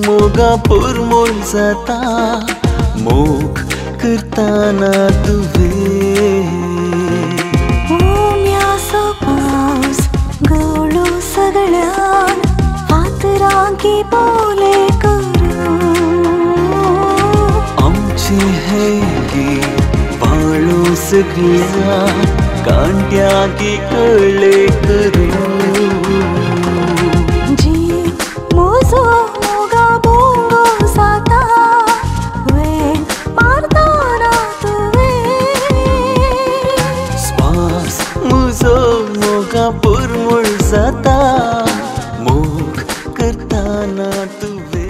मोगापूर मोल जाता मोग करताना तुवे ओम्यासो पावस गळो सगळ्यान फातरांकी बोले करू आमची हेगी बाळो सगळ्या कांट्याकी कळले करू मोगापूर मोल जाता मोग करताना तुवे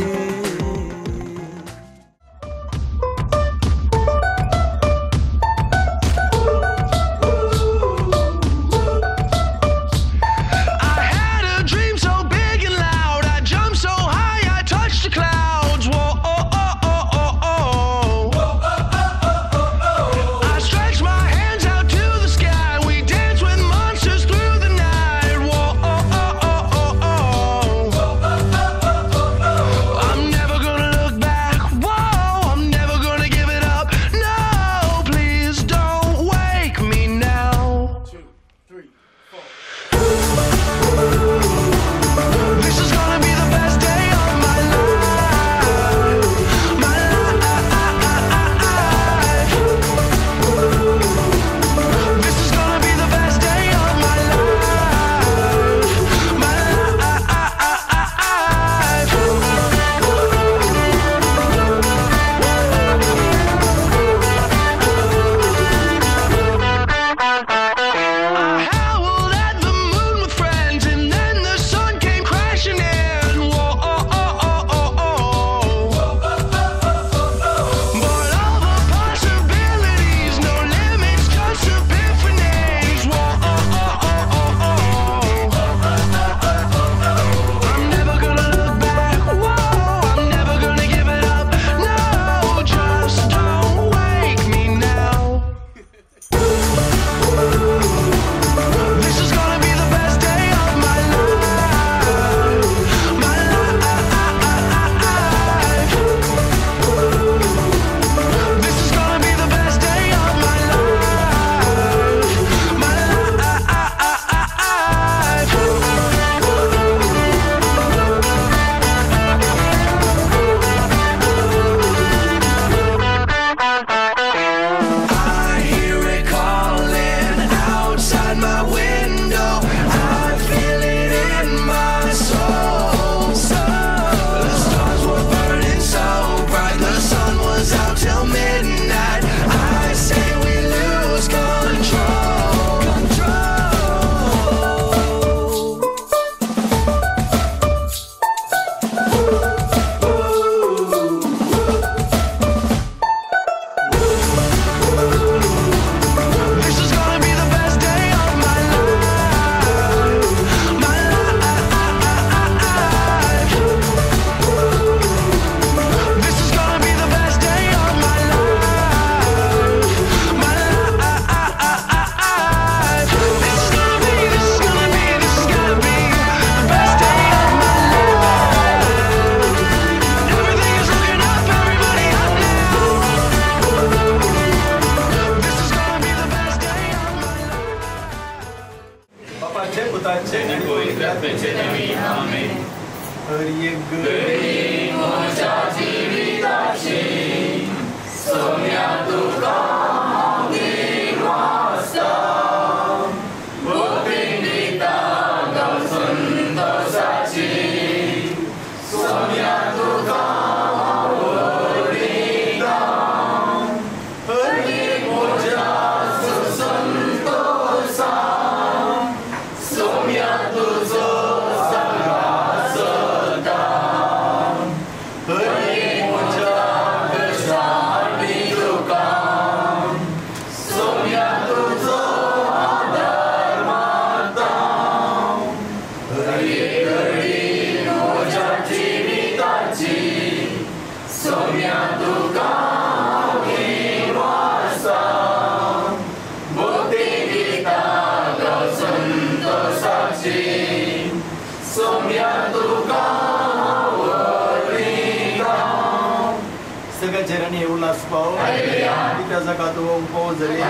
जगातो उपवास झाले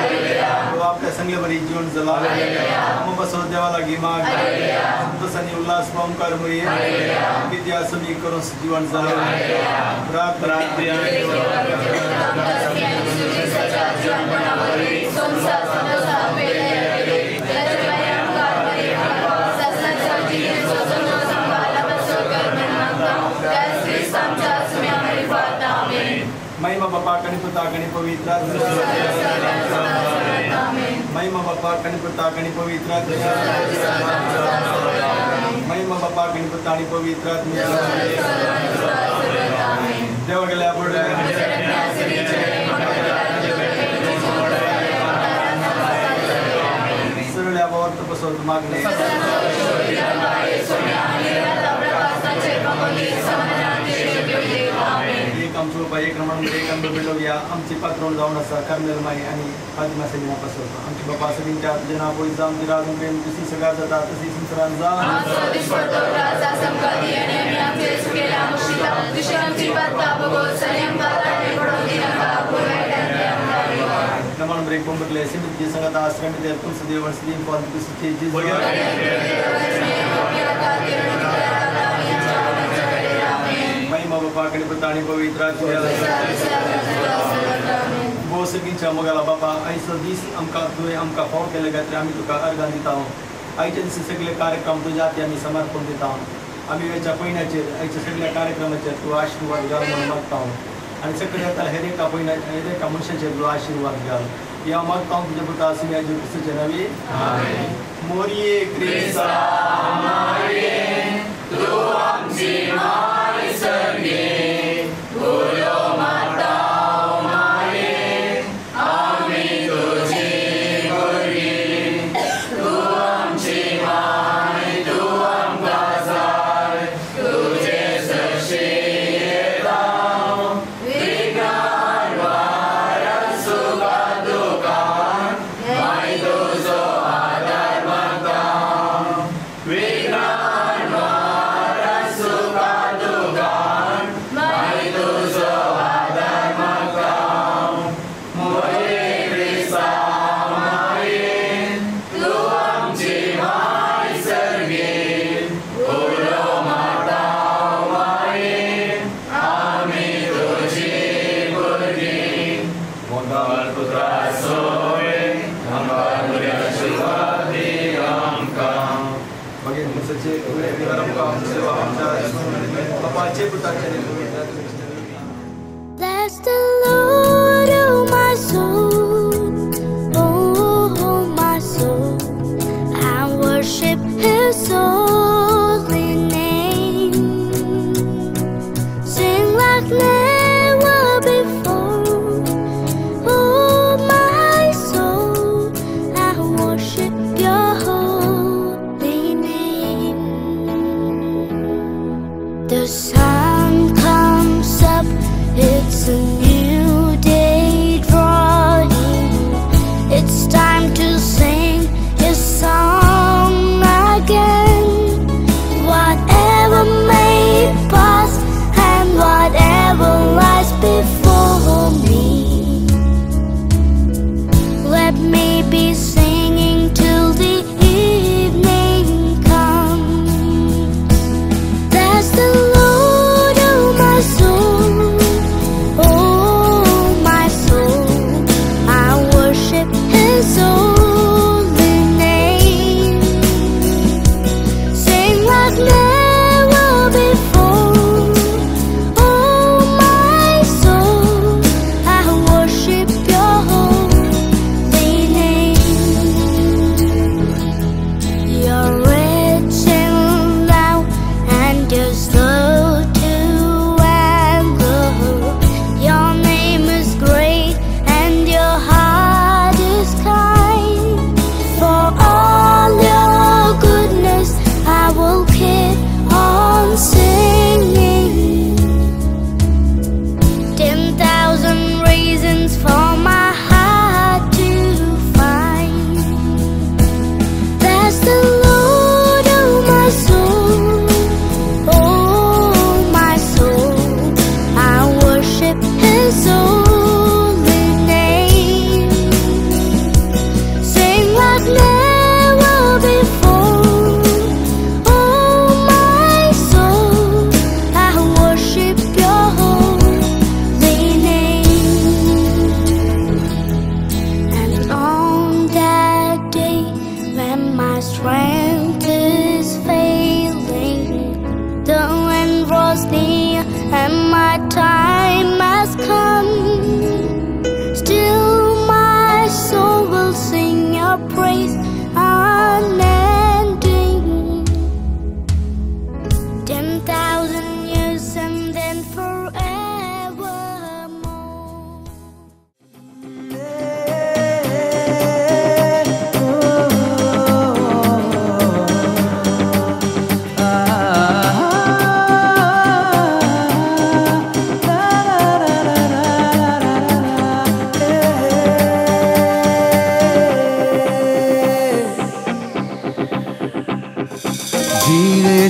तो आपल्या संगेवरी जीवन जला मग बसव देवाला घे माग संतोषाने उल्हास ओंकार मुळे किती असं मी करून जीवन जला रात महिमा बापा कणी पुता कणी पवित्र महिमा बापा कणी पुता कणी पवित्र महिमा बापा कणी पुता आणि पवित्र देव गेल्या पुढे सरळ्या बाबत बसवत मागणे एक नंबर एक नंबर मिळवूया आमची पात्र जाऊन असा कर्नल माई आणि फातिमा सलीना पसरतो आमची बापा सलींच्या जना पोळी जाऊन ती राजून प्रेम तशी सगळा जाता तशी संसारात जा नमन ब्रेक बोंबले सिमित जी संगत आश्रम में तुलसी देव श्री फॉर तुलसी जी महिमा बापा कणी पुता आणि पवित्र बोसकीच्या मगाला बापा ऐसं दिस आमका तुवे आमका फाव केले गात्री आम्ही तुका अर्घान दिता आहोत आईच्या दिवशी सगळे कार्यक्रम तुझ्या हाती आम्ही समर्पण देत आहोत आम्ही याच्या पहिल्याचे आईच्या सगळ्या कार्यक्रमाचे तू आशीर्वाद घ्याल म्हणून मागता आहोत आणि सगळे आता हे एका मनुष्याचे तू आशीर्वाद घ्याल या मागता आहोत तुझ्या पुता असे या जीवचे नवी मोरिये क्रिसा तू आमची माय सर्गे बोलो माता माये आम्ही तुझी मुलगी तू आमची माय तू आमका जाय तुझे सशीदाव विज्ञान वारं सुखा दुकान माय तुझो आधार मागता विज्ञान Bless the Lord, oh my soul, oh my soul, I worship His holy name. Sing like never before, oh my soul, I worship Your holy name. The sun comes up, it's a new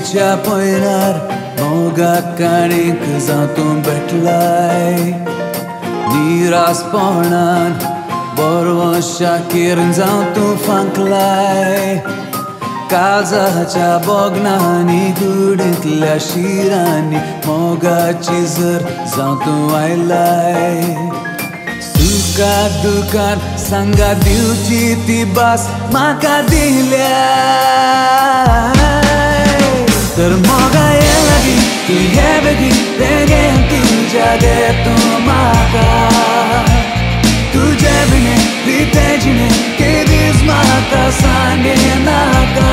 च्या पयनार मोगाक काणीक जावं तूं भेटलाय निरासपणान बरवं शाकीर जावं तूं फांकलाय काळजाच्या बोगनांनी कुडींतल्या शिरांनी मोगाची जर जावं तूं आयलाय सुखाक दुखान सांगात दिवची ती भास म्हाका दिल्या तर मोगा ये लागीं तूं ये बेगीन बेगीन तुज्या दे तूं म्हाका तुजे बिने रिते जिणे केदीस म्हाका सांगिनाका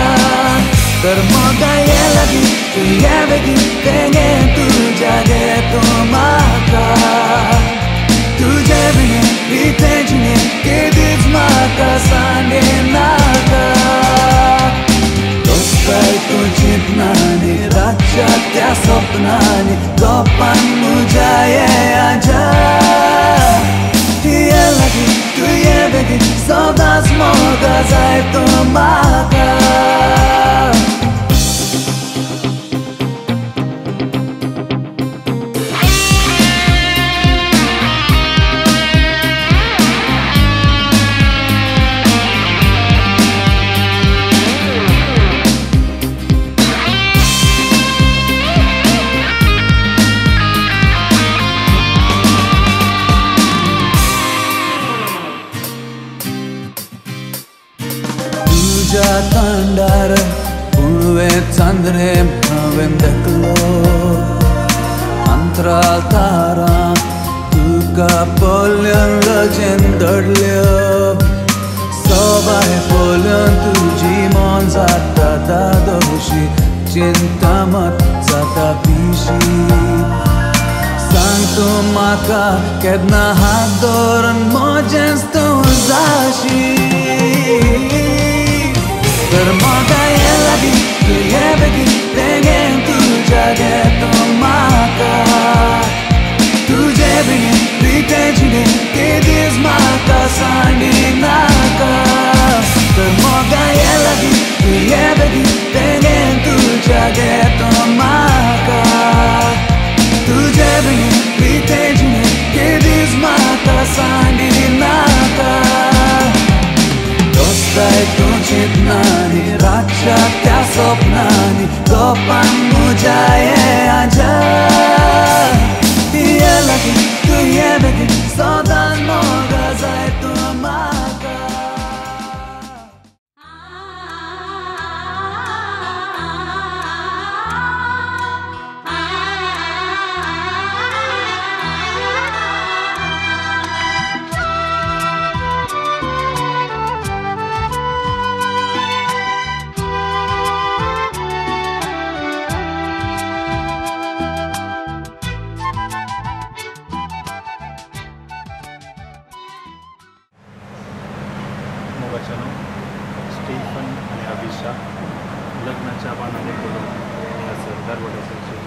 तर मोगा ये लागीं तूं ये बेगीन बेगीन तुज्या दे तूं म्हाका तुजे बिने रिते जिणे केदीस म्हाका सांगिनाका दोस्ताय तूं चिंतनांनी रातच्या त्या सपनांनी गोपान म्हज्या येयाच्या ये लागीं तूं ये बेगीन सदांच मोगा जाय तूं म्हाका तुज्या तांडार पुळवे चांद्रे हांवें देखलो अंतराळ तारां तुका पळोवन लजेन दडल्यो सबाय पळोवन तुजी मन जाता दादोशी चिंता मात जाता पिशी सांग तूं म्हाका केन्ना हात धरून म्हजेंच तूं जाशी तर मोगा ये लागीं तूं ये बेगीन बेगीन तुज्या दे तूं म्हाका तुजे बिने रिते जिणे केदीस म्हाका सांगिनाका तर मोगा ये लागीं तूं ये बेगीन बेगीन तुज्या दे तूं म्हाका तुजे बिने रिते जिणे केदीस म्हाका सांगिनाका दोस्ताय तूं चिंतनांनी रातच्या त्या सपनांनी गोपान म्हज्या येयाच्या ये लागीं तूं ये बेगीन सदांच मोगा जाय तूं म्हाका स्टीफन आणि अभिषा लग्नाच्या बाणाने करून हांगासर दारवड्याचे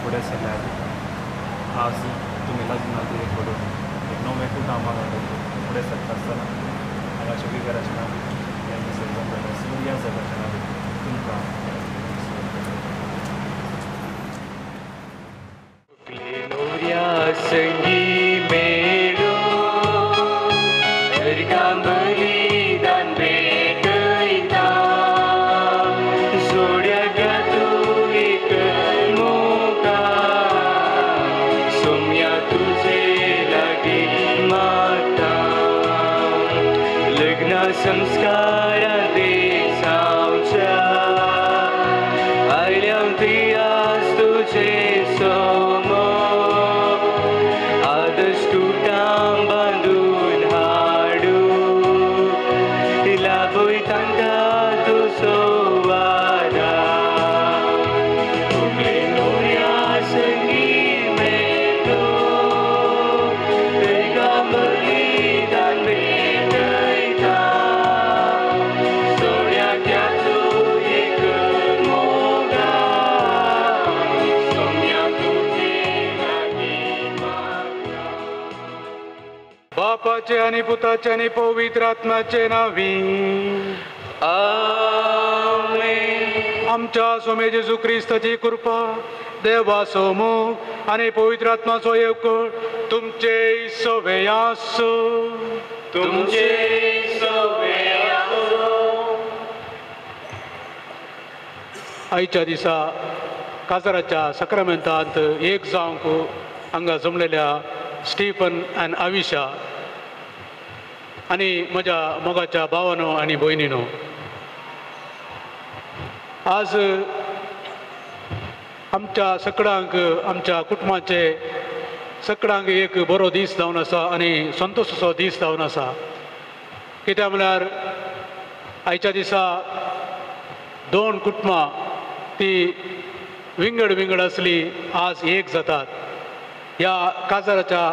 फुडें सरल्यात आज तुमी लग्नाचे करून एक नवें कुटुंबाक फुडें सरता आसतना हांगाच्या विगराचें नांव सूर्या जगाचें नांव तुमकां संगी मेळो कांबली दान भेटयता जोड्याक तूं एक मोगा सोम्या तुजे लागीं मागता लग्न संस्कारां देसांवच्या आयल्या दियास तुजे समोर आदर्श कुटाम बांदून हाडू लाभूय तांकां तुजो वादा उगले नोऱ्या संगी मेळो कांबली दान भेटयता सोड्याक तूं एक मोगा सोम्या तुजे लागीं मागता बापाचे आणि पुताचे आणि पवित्र आत्म्याचे नावी आमेन. आमच्या स्वामी जेजू क्रिस्ताची कृपा देवा सोमोग आनी पवित्र आत्माचो एकूण तुमचे सवे आसो. तुमचे सवे आसो. आयच्या दिसा काजाराच्या सक्रामेंतांत एक जावंक हांगा जमलेल्या स्टीफन आनी आविशा आनी म्हज्या मोगाच्या भावानो आनी भयणीनो, आज आमच्या सगळ्यांक आमच्या कुटुंबाचे सगळ्यांक एक बरो दीस जावन आसा आनी संतोशाचो दीस जावन आसा. कित्याक म्हळ्यार आयच्या दिसा दोन कुटुंबां ती विंगड विंगड असली आज एक जातात. ह्या काजाराच्या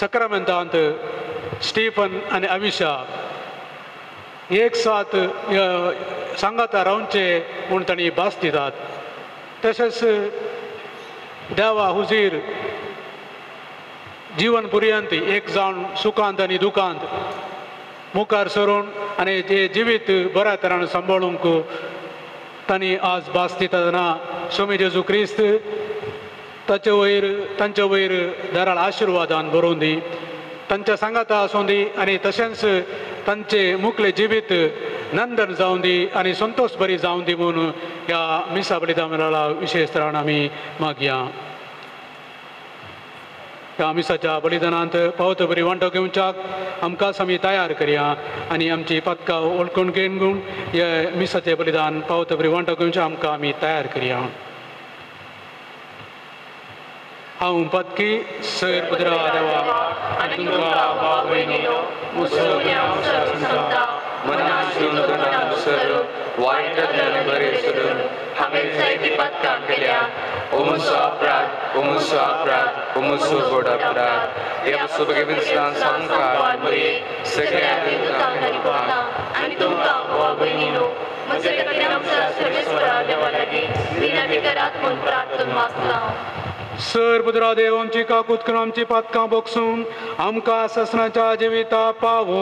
सक्रामेंतांत स्टीफन आनी आविशा एक साथ सांगाता रावचे म्हूण तांणी भास दितात. तशेंच देवा हुजीर जीवन पर्यंत एक जावन सुखांत आनी दुखांत मुखार सरून आनी जे जिवीत बऱ्या तरान सांबाळूंक तांणी आज भास दितना स्वामी जेजू क्रिस्त तांचे वयर दाराळ आशिर्वादान बरोवन दी, तांच्या सांगाता आसूं दी आनी तशेंच तांचे मुखले जिवीत नंदन जावन दी आनी संतोश बरी जावन दी म्हणून ह्या मिसा बलिदानाला विशेष तरान आमी मागया. ह्या मिसाच्या बलिदानांत पावत बरी वांटो घेवच्याक आमकां आमी तयार करया आनी आमची पदकां ओळखून घेवन हे मिसाचें बलिदान पावत बरी वांटो घेवच्याक आमकां आमी तयार करया. हांव पदकी सर पुत्रा देवा आनी तुमकां भाव भयणीनो मनान शुद्ध सर्व वाईटांतल्यान बरें सोडून हांवें जायती पदकां केल्या. ओमुसो अपराध ओमुसो गोड अपराध ह्या सुबेगिस्तान संकार बरी सगळ्या आनी तुमकां भाव भयणीनो म्हजे खातीर आमच्या सर्वेस्वरा देवा लागीं विनंती करात म्हूण प्रार्थना मागता. सर पुत्रा देव आमची काकूत करून आमची पदकां बोगसून आमकां ससनाच्या जिविता पावो.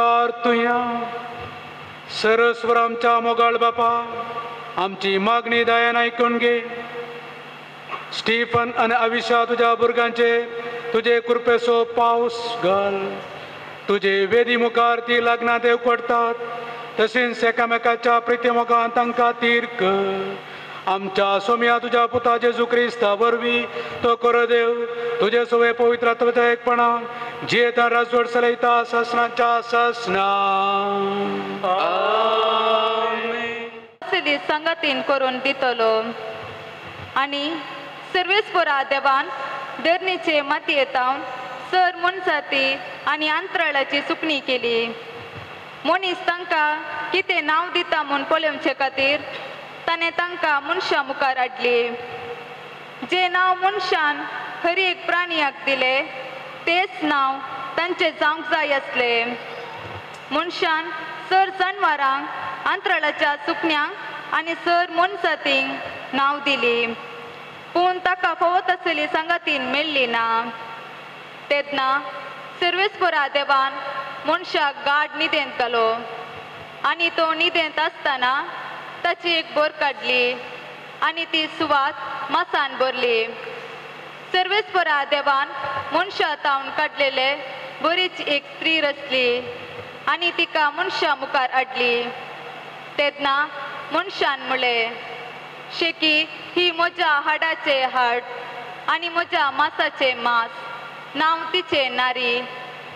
मुखार तुया सरस्वर आमच्या मोगाळ बापा आमची मागणी दयान ऐकून घे. स्टीफन आणि अविशा तुझ्या भुरग्यांचे तुझे कृपेसो पाऊस घाल. तुझे वेदी मुखार ती लग्ना देव पडतात तसेच एकामेकाच्या प्रितीमुखान तांकां तीर कर. आमच्या सोम्या तुझ्या पुता जेजू क्रिस्ता वरवीं तो कर देव तुझे सोवे पवित्रात्वाच्या एकपणा जे तर राजवट चलयता ससनाच्या ससना. संगतीन करून दितलो आणि सर्वेस्परा देवान धरणीचे माती येतावन सर मनसाती आणि अंतराळाची सुकणी केली. मनीस तांकां कितें नांव दिता म्हूण पळोवचे खातीर ताणें तांकां मनशां मुखार हाडली. जे नांव मनशान हर एक प्राणियाक दिले तेच नांव तांचे जावंक जाय आसले. मनशान सर जनावरांक अंतराळाच्या सुकण्यांक आनी सर मनसातींक नांव दिली पूण ताका फवत आसली संगतीन मेळ्ळी ना. तेन्ना सर्वेस्परा देवान मनशाक गाढ न्हिदेंत घालो आनी तो न्हिदेंत आसतना ताची एक बोर काडली आनी ती सुवात मासान भरली. सर्वेस्परा देवान मनशा तावन काडलेले बरीच एक स्त्री रचली आनी तिका मनशा मुखार हाडली. तेन्ना मनशान म्हळें शेकी ही म्हज्या हाडाचे हाड आनी म्हज्या मांसाचे मांस. नांव तिचे नारी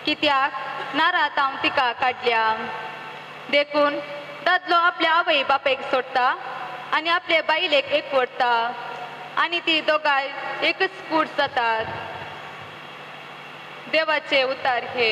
कित्याक नारात हांव तिका काडल्या. देखून दादलो आपल्या आवय बापेक सोडटा आनी आपले बायलेक एकवटता आनी ती दोगांय एकच कूड जातात. देवाचे उतार हे.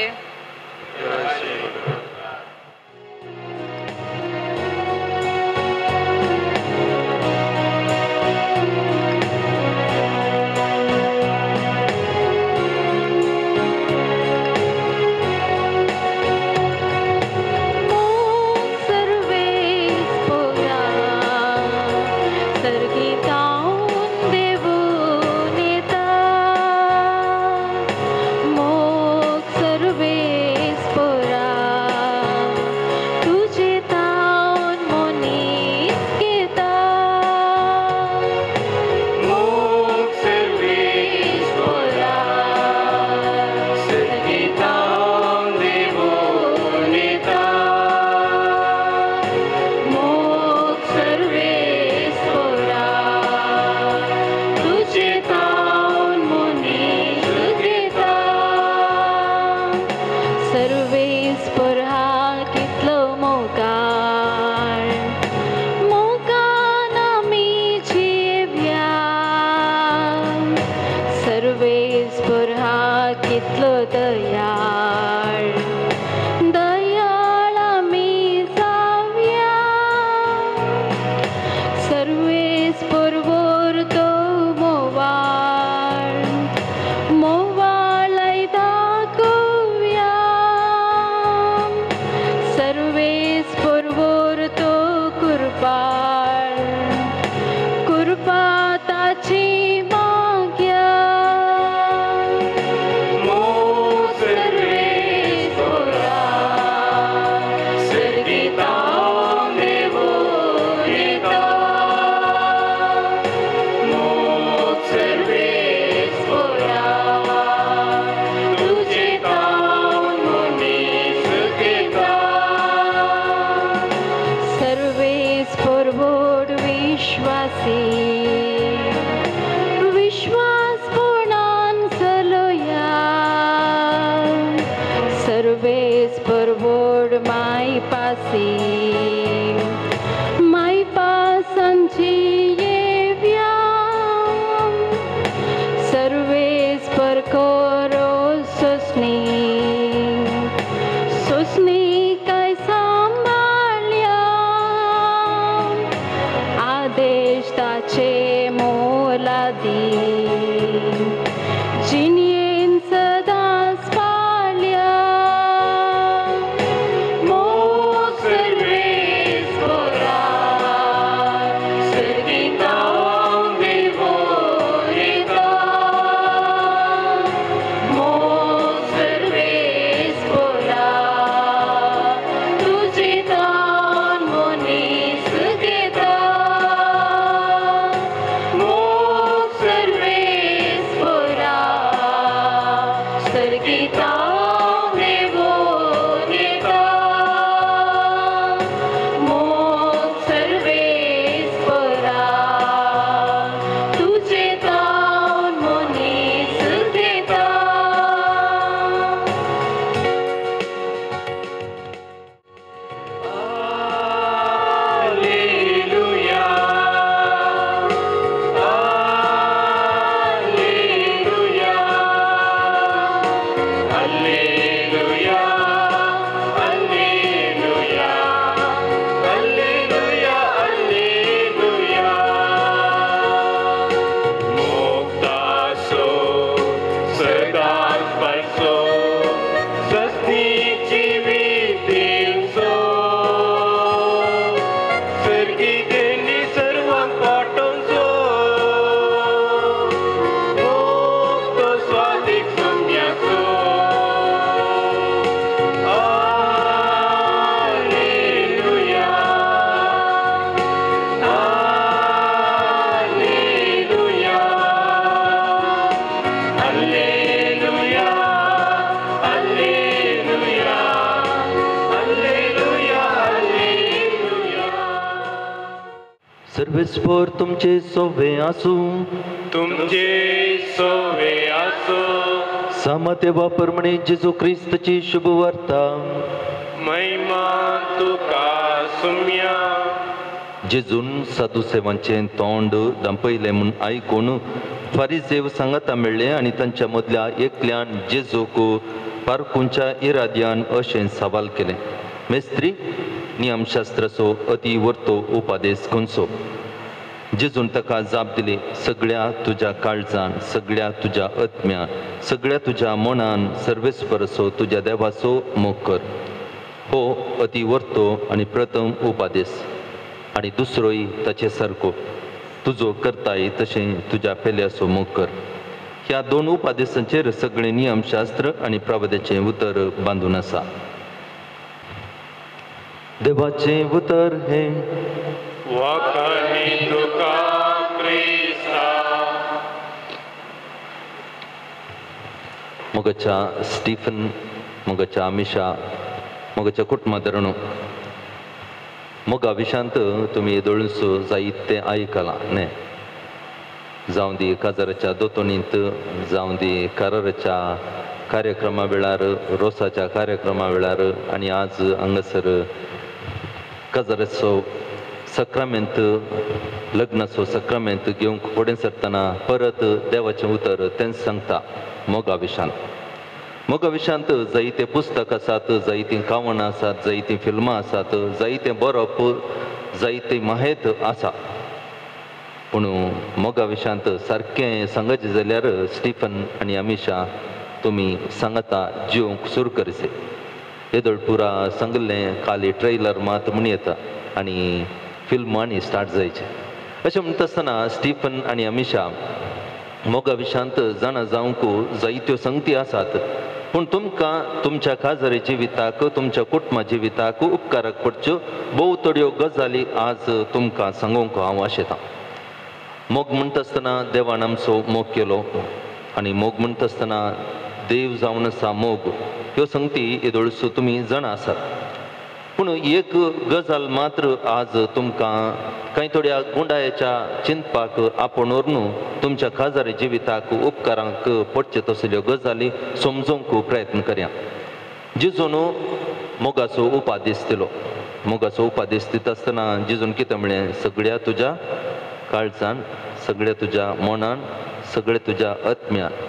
Sergi सर्वेस्पर तुमचे सोवे आसूं तुमचे सोवे आसो सामते वापर म्हणे जेजू क्रिस्तची शुभ वार्ता महिमा तुका सुम्या जेजून साधुसेवांचे तोंड दांपयले म्हूण आयकून फारिसेव सांगाता मेळ्ळे आनी तांच्या मदल्या एकल्यान जेजूक पारखुंच्या इराद्यान अशें सवाल केलें मेस्त्री नियमशास्त्राचो अति वर्तो उपादेश खंयचो जेजून ताका जाप दिली सगळ्या तुज्या काळजान सगळ्या तुज्या आत्म्यान सगळ्या तुज्या मनान सर्वेस्परसो तुज्या देवाचो मोग कर हो अति वर्तो आनी प्रथम उपादेश आनी दुसरोय ताचे सारको तुजो करताय तशें तुज्या पेल्याचो मोग कर ह्या दोन उपादेशांचेर सगळें नियमशास्त्र आनी प्रवाद्याचें उतर बांदून आसा देवाचें उतर हें वखणी तुका क्रिस्ता मोगाच्या स्टीफन मोगाच्या आमिशा मोगाच्या कुटुंबादरणू मोगा विशांत तुमी येदोळूस जायते आयकलां न्ही जावं दी काजाराच्या दोतोनींत जावं दी कराराच्या कार्यक्रमा वेळार रोसाच्या कार्यक्रमा वेळार आनी आज हांगासर काजाराचो सक्रामेंत लग्नाचो सक्रामेंत घेवंक फुडें सरतना परत देवाचें उतर तेंच सांगता मोगा विशांत जायते पुस्तक आसात जायतीं कावणां आसात जायतीं फिल्मां आसात जायतें बरोवप जायती माहेत आसा पूण मोगा विशांत सारकें सांगचें जाल्यार स्टीफन आनी अमिशा तुमी सांगता जिवंक सुरू करचे येदोळ पुरा सांगलें खाली ट्रेलर मात म्हण येता आनी फिल्म आनी स्टार्ट जायचे अशें म्हणटा आसतना स्टीफन आनी अमिशा मोगा विशांत जाणा जावंक जायत्यो संगती आसात पूण तुमकां तुमच्या काजारी जिविताक तुमच्या कुटुंबा जिविताक उपकाराक पडच्यो भोव थोड्यो गजाली आज तुमकां सांगूंक हांव आशेतां मोग म्हणटा आसतना देवान आमचो मोग केलो आनी मोग म्हणटा आसतना देव जावन आसा मोग ह्यो संगती येदोळसो तुमी जाणा आसात पूण एक गजाल मात्र आज तुमकां कांय थोड्या गुंडायाच्या चिंतपाक आपोवन न्हू तुमच्या काजारी जिविताक उपकारांक पडचे तसल्यो गजाली समजोवंक प्रयत्न करया जेजून मोगाचो उपादेश दिलो मोगाचो उपादेश दिता आसतना जेजून कितें म्हळें सगळ्या तुज्या काळजान सगळ्या तुज्या मनान सगळ्या तुज्या आत्म्यान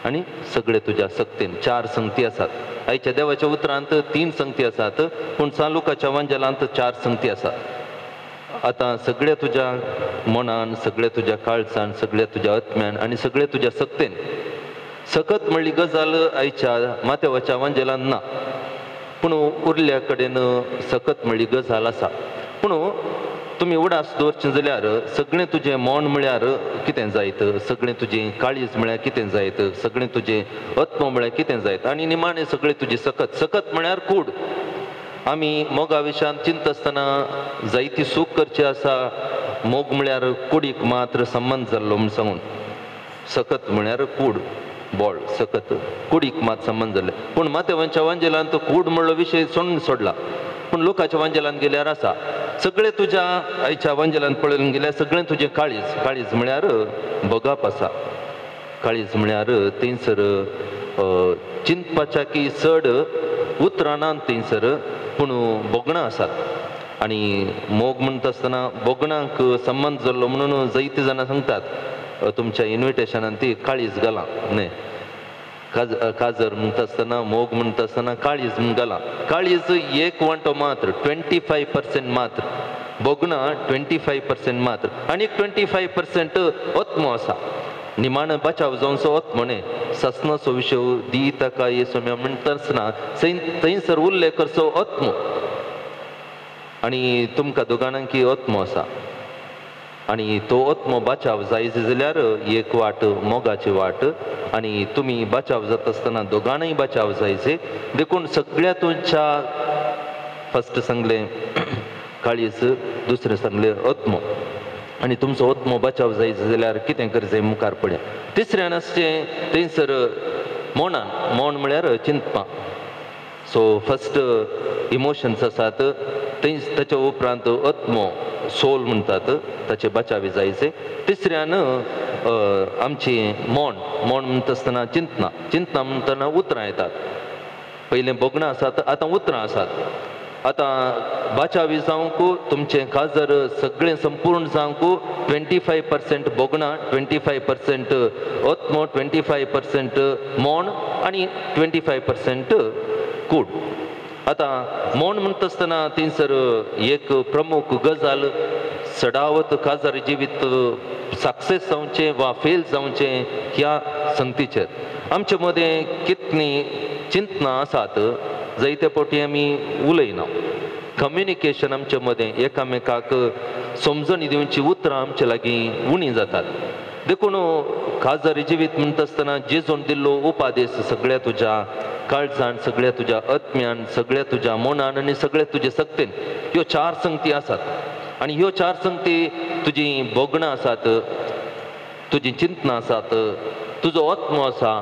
आनी सगळे तुज्या सक्तीन 4 संगती आसात आयच्या देवाच्या उतरांत 3 संगती आसात पूण सालुकाच्या वांजलांत 4 संगती आसात आतां सगळ्या तुज्या मनान सगळ्या तुज्या काळजान सगळ्या तुज्या आत्म्यान आनी सगळ्या तुज्या सक्तीन सकत म्हणली गजाल आयच्या माथेवाच्या वांजलांत ना पूण उरल्या कडेन सकत म्हणली गजाल आसा पूण तुमी उडास दवरचें जाल्यार सगळें तुजें मन म्हळ्यार कितें जायत सगळें तुजें काळीज म्हळ्यार कितें जायत सगळें तुजें आत्म म्हळ्यार कितें जायत आनी निमाणें सगळें तुजी सकत म्हळ्यार कूड आमी मोगा विशयान चिंत आसतना जायती सूख करची आसा मोग म्हळ्यार कुडीक मात्र संबंद जाल्लो म्हूण सांगून सकत म्हळ्यार कूड बोळ सकत कुडीक मात संबंद जाल्ले पूण माथेवांच्या वांजलांत कूड म्हणलो विशय सोडला पूण लोकांच्या वांजलांत गेल्यार आसा सगळे तुज्या आयच्या वांजलांत पळोवन गेल्यार सगळें तुजें काळीज म्हळ्यार बोगाप आसा काळीज म्हळ्यार थंयसर चिंतपाच्या की चड उतरां नात थंयसर पूण बोगणां आसात आनी मोग म्हणटा आसतना बोगणांक संबंद जाल्लो म्हणून जायते जाणां सांगतात तुमच्या इन्विटेशनान ती काळीज घालां न्ही काजर म्हणटा आसतना मोग म्हणटा आसतना काळीज म्हूण घालां काळीज एक वांटो मात्र 25% मात्र बोगणां 25% मात्र आनी 25% आत्मो आसा निमाण बचाव जावचो आत्मो न्ही ससनाचो विशय दी ताका येसो म्हणटा आसतना थंयसर उल्लेख करचो आत्मो आनी तुमकां दोगांनांकी आत्मो आसा आनी तो आत्मो बचाव जायचे जाल्यार एक वाट मोगाची वाट आनी तुमी बचाव जाता आसतना दोगांनय बचाव जायचे देखून सगळ्या तुमच्या फस्ट सांगलें काळीज दुसरें सांगलें आत्मो आनी तुमचो आत्मो बचाव जायचो जाल्यार कितें करचें मुखार पडया तिसऱ्यान आसचें थंयसर मनान मन म्हळ्यार चिंतपां सो फर्स्ट इमोशन्स आसात ताच्या उपरांत आत्मो सोल म्हणटात ताचे बचावी जायचे. तिसऱ्यान आमची मोण म्हणटा आसतना चिंतना म्हणटना उतरां येतात. पयलें बोगणां आसात, आतां उतरां आसात. आतां बाचावी जावंक तुमचें काजर सगळें संपूर्ण जावंक 25% बोगणां, 25% आत्मो, 25% मोण आनी 25% कूड. आतां मोण म्हणटा आसतना थंयसर एक प्रमुख गजाल सडावत काजर जिवीत सक्सेस जावचें वा फेल जावचें ह्या संगतीचेर. आमचे मदें कितलीं चिंतनां आसात जायते फावटी आमी उलयना. कम्युनिकेशन आमचे मदें एकामेकाक समजणी दिवची उतरां आमचे लागीं उणी जातात. देखून काजर जिवीत म्हणटा आसतना जेजून दिल्लो उपादेश सगळ्या तुज्या काळजान, सगळ्या तुज्या आत्म्यान, सगळ्या तुज्या मनान आनी सगळ्या तुज्या सक्तीन ह्यो 4 संगती आसात. आनी ह्यो 4 संगती तुजी बोगणां आसात, तुजी चिंतनां आसात, तुजो आत्मो आसा,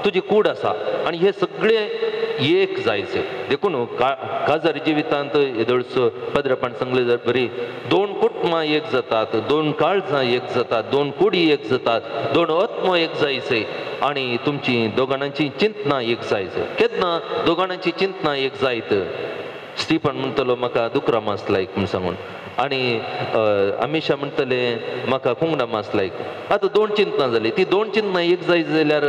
तुजी कूड आसा आनी हे सगळे एक जायचे. देखून काजर जिवितांत येदोळस पद्रपण सांगले जर बरी 2 कुटुंबां एक जातात, 2 काळजां एक जातात, 2 कुडी एक जातात, 2 आत्मो एक जायचे आनी तुमची दोगांची चिंतनां एक जायचे. केन्ना दोगांची चिंतनां एक जायत. स्टीफन म्हणटलो म्हाका दुकरा मास लायक म्हूण सांगून आनी अमिशा म्हणटले म्हाका कुंगडा मास लायक. आतां 2 चिंतनां जाली. ती 2 चिंतनां एक जाय जाल्यार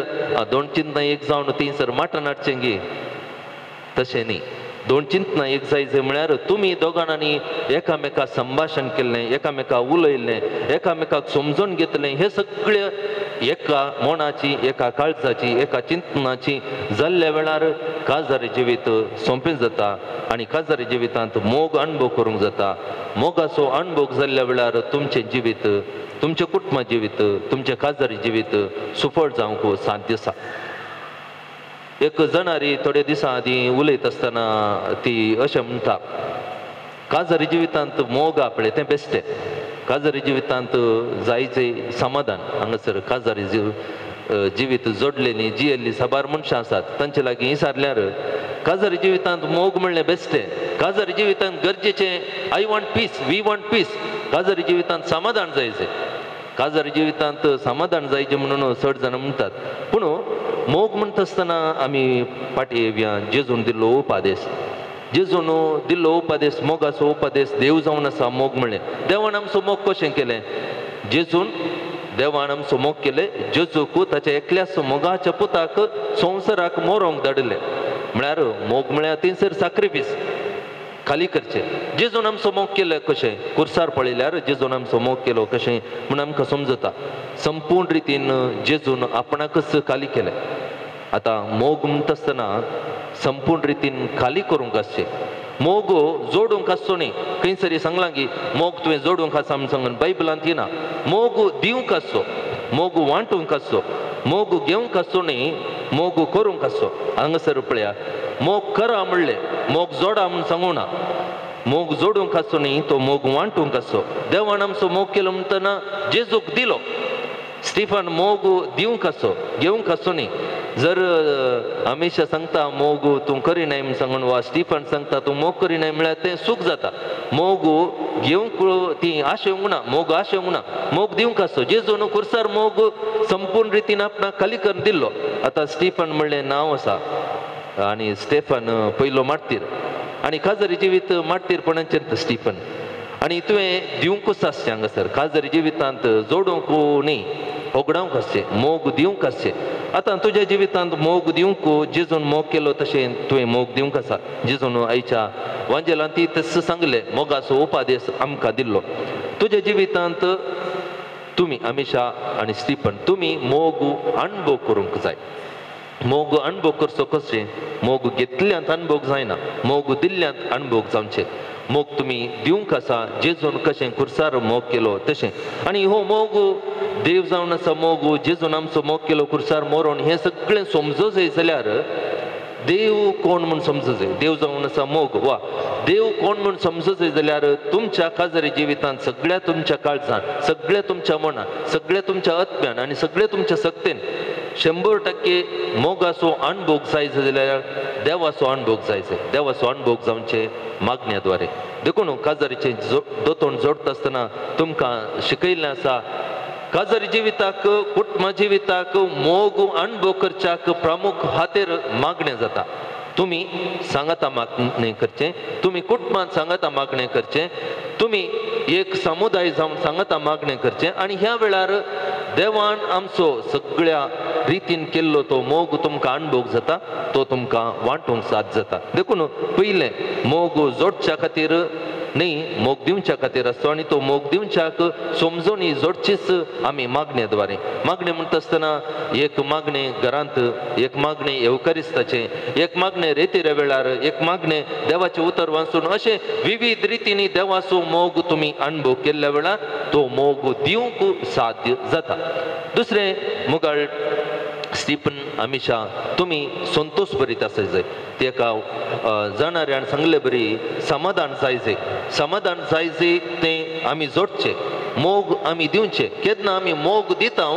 2 चिंतनां एक जावन थंयसर माटन हाडचें गे तशें न्ही. 2 चिंतनां एक जायचे म्हळ्यार तुमी दोगांनी एकामेका संभाशण केल्लें, एकामेका उलयल्लें, एकामेकाक समजून घेतलें. हे सगळें एका मोणाची, एका काळजाची, एका चिंतनाची जाल्ल्या वेळार काजर जिवीत सोंपें जाता आनी काजर जिवितांत मोग अणभव करूंक जाता. मोगाचो अणभव जाल्ल्या वेळार तुमचें जिवीत, तुमचें कुटुंब जिवीत, तुमचें काजर जिवीत सुफळ जावंक साध्य आसा. एक जणारी थोडे दिसां आदीं उलयत आसतना ती अशें म्हणटा, काजर जिवितांत मोग आपलें तें बेश्टें. काजर जिवितांत जायचें समाधान. हांगासर काजर जिवीत जोडलेलीं जियेल्लीं साबार मनशां आसात तांचे लागीं विचारल्यार काजर जिवितांत मोग म्हणलें बेश्टें. काजर जिवितांत गरजेचें I want peace, we want peace. काजर जिवितांत समाधान जायचें. काजर जिवितांत समाधान जायचें म्हणून चड जाणां म्हणटात. पूण मोग म्हणटा आसतना आमी फाटीं येवया जेजून दिल्लो उपादेश. जेजून दिल्लो उपादेश, मोगाचो उपादेश देव जावन आसा. मोग म्हणलें देवान आमचो मोग कशें केलें. जेजून देवान आमचो मोग केलें. जेजूक ताच्या एकल्याच मोगाच्या पुताक संवसाराक मोरोंक धाडलें. म्हळ्यार मोग म्हळ्यार थंयसर सॅक्रिफीस खाली करचें. जेजून आमचो मोग केलें कशें. कुर्सार पळयल्यार जेजून आमचो मोग केलो कशें म्हूण आमकां समजता. संपूर्ण रितीन जेजून आपणाकच खाली केलें. आतां मोग म्हणटा आसतना संपूर्ण रितीन खाली करूंक आसचें. मोग जोडूंक आसचो न्ही. खंयसरी सांगलां की मोग तुवें जोडूंक आसा म्हूण सांगून बायबलांत येना. मोग दिवंक आसचो, मोग वांटूंक आसचो, मोग घेवंक आसचो न्ही, मोग करूंक आसचो. हांगासर पळया मोग करा म्हणलें, मोग जोडा म्हूण सांगूं ना. मोग जोडूंक आसचो न्ही, तो मोग वांटूंक आसचो. देवान आमचो मोग केलो म्हणटना जेजूक दिलो. स्टीफन मोग दिवंक आसचो, घेवंक आसचो न्ही. जर अमिशा सांगता मोग तूं करिनाय म्हूण सांगून वा स्टीफन सांगता तूं मोग करिनाय म्हळ्यार तें सूख जाता. मोग घेवंक ती आशेवंक ना, मोग आशेवंक ना, मोग दिवंक आसचो. जेजून कुर्सार मोग संपूर्ण रितीन आपणाक खाली करून दिल्लो. आतां स्टीफन म्हणलें नांव आसा आनी स्टेफन पयलो मार्तीर आनी काजर जिवीत मार्तीरपणाचें स्टीफन. आनी तुवें दिवंकूच आसचें. हांगासर काजर जिवितांत जोडूंक न्ही, होगडावंक आसचें, मोग दिवंक आसचें. आतां तुज्या जिवितांत मोग दिवंक जेजून मोग केलो तशें तुवें मोग दिवंक आसा. जेजून आयच्या वांजेलांत तस सांगलें मोगाचो उपादेश आमकां दिल्लो. तुज्या जिवितांत तुमी अमिशा आनी स्टीफन तुमी मोग अणभव करूंक जाय. मोग अणभव करचो कशें. मोग घेतल्यांत अणभव जायना, मोग दिल्ल्यांत अणभव जावचें. मोग तुमी दिवंक आसा जेजून कशें कुर्सार मोग केलो तशें. आनी हो मोग देव जावन आसा. मोग जेजून आमचो मोग केलो कुर्सार मोरोन हें सगळें समजो जाय जाल्यार देव कोण म्हूण समजो जाय. देव जावन आसा मोग वा देव कोण म्हूण समजो जाय जाल्यार तुमच्या काजरी जिवितांत सगळ्या तुमच्या काळजान, सगळ्या तुमच्या मनान, सगळ्या तुमच्या आत्म्यान आनी सगळ्या तुमच्या सक्तीन 100% मोगाचो अणभोग जायचो जाल्यार देवाचो अणभोग जायचे. देवाचो अणभोग जावचे मागण्याद्वारे. देखून काजारीचे दोतोंड जोडता आसतना तुमकां शिकयल्लें आसा काजारी जिविताक कुटुंब जिविताक मोग अणभव करच्याक प्रमुख हातेर मागणें जाता. तुम्ही सांगाता मागणें करचें, तुम्ही कुटुंबांत सांगाता मागणें करचें, तुम्ही एक समुदाय जावन सांगाता मागणें करचें आनी ह्या वेळार देवान आमचो सगळ्या रितीन केल्लो तो मोग तुमकां अणभव जाता, तो तुमकां वांटूंक साद जाता. देखून पयलें मोग जोडच्या खातीर न्ही मोग दिवच्या खातीर आसतो आनी तो मोग दिवच्याक समजोनी जोडचीच आमी मागण्याद्वारे. मागणें म्हणटा आसतना एक मागणें घरांत, एक मागणें येवकारिस्ताचें, एक मागणें रेतीरे वेळार, एक मागणें देवाचें उतर वाचून अशें विविध रितींनी देवाचो मोग तुमी अणभव केल्ल्या वेळार तो मोग दिवंक साध्य जाता. दुसरें मुगाळ स्टीफन अमिशा तुमी संतोष भरीत आसाय जाय. तेका जाणाऱ्यान सांगले बरी समाधान जायजे. समाधान जायजे तें आमी जोडचें, मोग आमी दिवचें. केन्ना आमी मोग दिता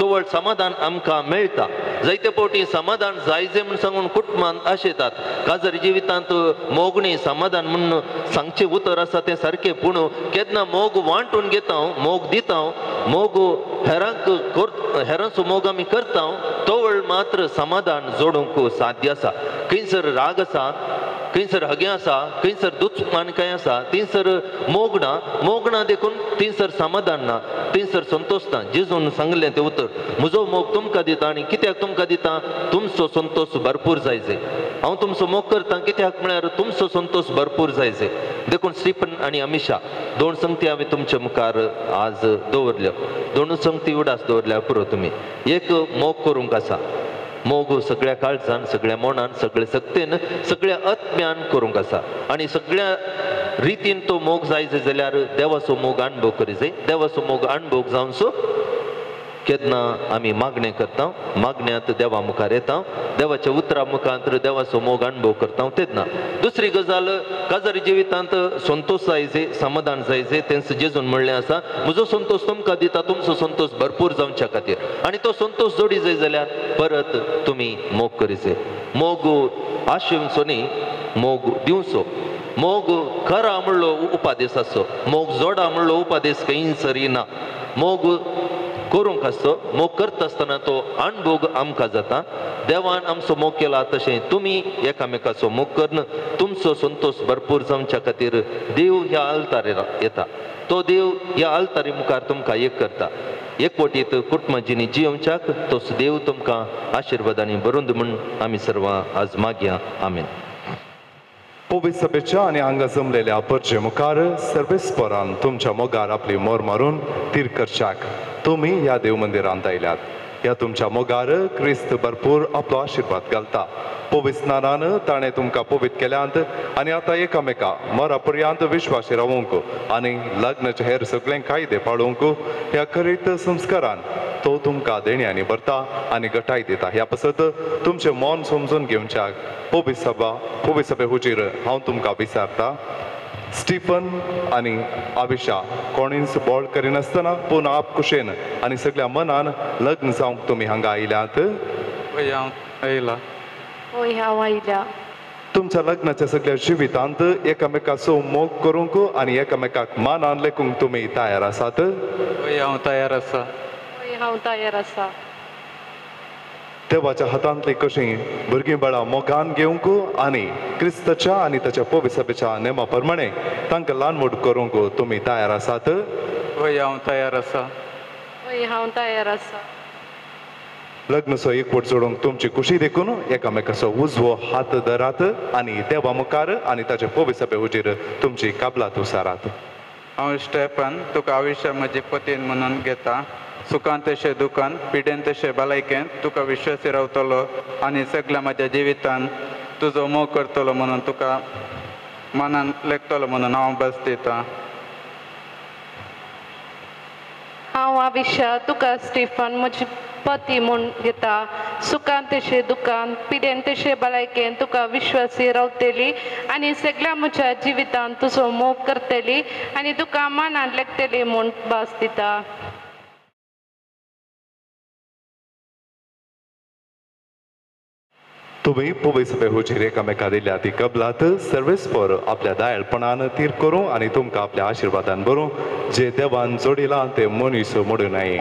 तो व्हड समाधान आमकां मेळटा. जायते फावटी समाधान जायजे म्हूण सांगून कुटुंबांत आशेतात. काजारी जिवितांत मोगणी समाधान म्हणून सांगचें उतर आसा तें सारकें, पूण केन्ना मोग वांटून घेता, मोग दिता, मोग हेरांचो मोग आमी करता, तो वेळ मात्र समाधान जोडूंक साध्य आसा. खंयसर राग आसा, खंयसर हगे आसा, खंयसर दुचमानकाय आसा, थंयसर मोग ना देखून थंयसर समाधान ना, थंयसर संतोष ना. जेजून सांगलें तें उतर, म्हजो मोग तुमकां दिता आनी कित्याक तुमकां दिता, तुमचो संतोष भरपूर जायचे. हांव तुमचो मोग करता कित्याक म्हळ्यार तुमचो संतोष भरपूर जायचे. देखून स्टीफन आनी अमिशा दोन संगती हांवें तुमच्या मुखार आज दवरल्यो. दोन संगती उडास दवरल्या पुरो तुमी. एक मोग करूंक आसा. मोग सगळ्या काळजान, सगळ्या मनान, सगळ्या सक्तेन, सगळ्या आत्म्यान करूंक आसा. आनी सगळ्या रितीन तो मोग जायचे जाल्यार देवाचो मोग अणभव करी जाय. देवाचो मोग अणभव जावचो केन्ना आमी मागणें करता, मागण्यांत देवा मुखार येता, देवाच्या उतरा मुखांतर देवाचो मोग अणभव करता तेन्ना. दुसरी गजाल काजारी जिवितांत संतोष जायचे, समाधान जायचे. तेंच जेजून म्हणलें आसा, म्हजो संतोष तुमकां दिता, तुमचो संतोष भरपूर जावच्या खातीर. आनी तो संतोष जोडी जाय जाल्यार परत तुमी मोग करीचे. मोग आशेवचो न्ही, मोग दिवचो. मोग करा म्हणलो उपादेश आसो, मोग जोडा म्हणलो उपादेश खंयसरी ना. मोग करूंक आसतो. मोग करता आसतना तो अणभोग आमकां जाता. देवान आमचो मोग केला तशें तुमी एकामेकाचो मोग करन तुमचो संतोष भरपूर जावच्या खातीर देव ह्या आल्तारेर येता. तो देव ह्या आल्तारी मुखार तुमकां एक करता. एकवटीत कुटुंबाजीनी जियोवच्याक तोच देव तुमकां आशिर्वादांनी भरून म्हूण आमी सर्वां आज मागया. आमेन. पवित्र सभेच्या आनी हांगा जमलेल्या परचे मुखार सर्वेस्परान तुमच्या मोगार आपली मोर मारून तीर करच्याक तुमी ह्या देव मंदिरांत आयल्यात. ह्या तुमच्या मोगार क्रिस्त भरपूर आपलो आशिर्वाद घालता. पवित्र स्नानान ताणें तुमकां पवित्र केल्यांत आनी आतां एकामेका मरा पर्यंत विश्वासी रावूंक आनी लग्नाचे हेर सगळे कायदे पाळूंक ह्या खरीत संस्कारान तो तुमकां देण्यांनी भरता आनी घटाय दिता. ह्या पासत तुमचें मन समजून घेवच्याक पवित्र सभे हुजीर हांव तुमकां विचारता, स्टीफन आनी अभिशा कोणीच बोळ करिनासतना पूण आप कुशेन आनी सगळ्या मनान लग्न जावंक तुमी हांगा आयल्यात. हांव आयल्या. तुमच्या लग्नाच्या सगळ्या जिवितांत एकामेकाचो मोग करूंक आनी एकामेकाक मानान लेखूंक तुमी तयार आसात? हांव तयार आसा. हांव तयार आसा. देवाच्या हातांतली कशीं भुरगीं बाळां मोगान घेवंक आनी क्रिस्ताच्या आनी ताच्या पवित्र सभेच्या नेमा प्रमाणे तांकां ल्हान मोठ करूंक तुमी तयार आसात? हांव तयार आसा. हांव तयार आसा. लग्नचो एकवट जोडूंक तुमची खुशी देखून एकामेकाचो उजवो हात धरात आनी देवा मुखार आनी ताच्या पवित्र सभे हुजीर तुमची काबलात उसारात. हांव स्टेफन तुका आयुश्य म्हजी पतीन म्हणून घेता. सुखान तशें दुखान, पिडेन तशें भलायकेन तुका विश्वासी रावतलो आनी सगळ्या म्हज्या जिवितान तुजो मोग करतलो म्हणून तुका मनान लेखतलो म्हणून हांव बस दितां. हांव आविशा तुका स्टीफन म्हजी पती म्हूण घेता. सुखान तशें दुखान, पिडेन तशें भलायकेन तुका विश्वासी रावतली आनी सगळ्या म्हज्या जिवितान तुजो मोग करतली आनी तुका मनान लेखतली म्हूण भास दिता. तुम्ही पुवे सभे हुजीर एकामेका दिल्या ती कबलात सर्वेस्पर आपल्या दयाळपणान तीर करूं आणि तुमकां आपल्या आशिर्वादान भरूं जे देवान जोडिलां ते मनीस मोडूं नये.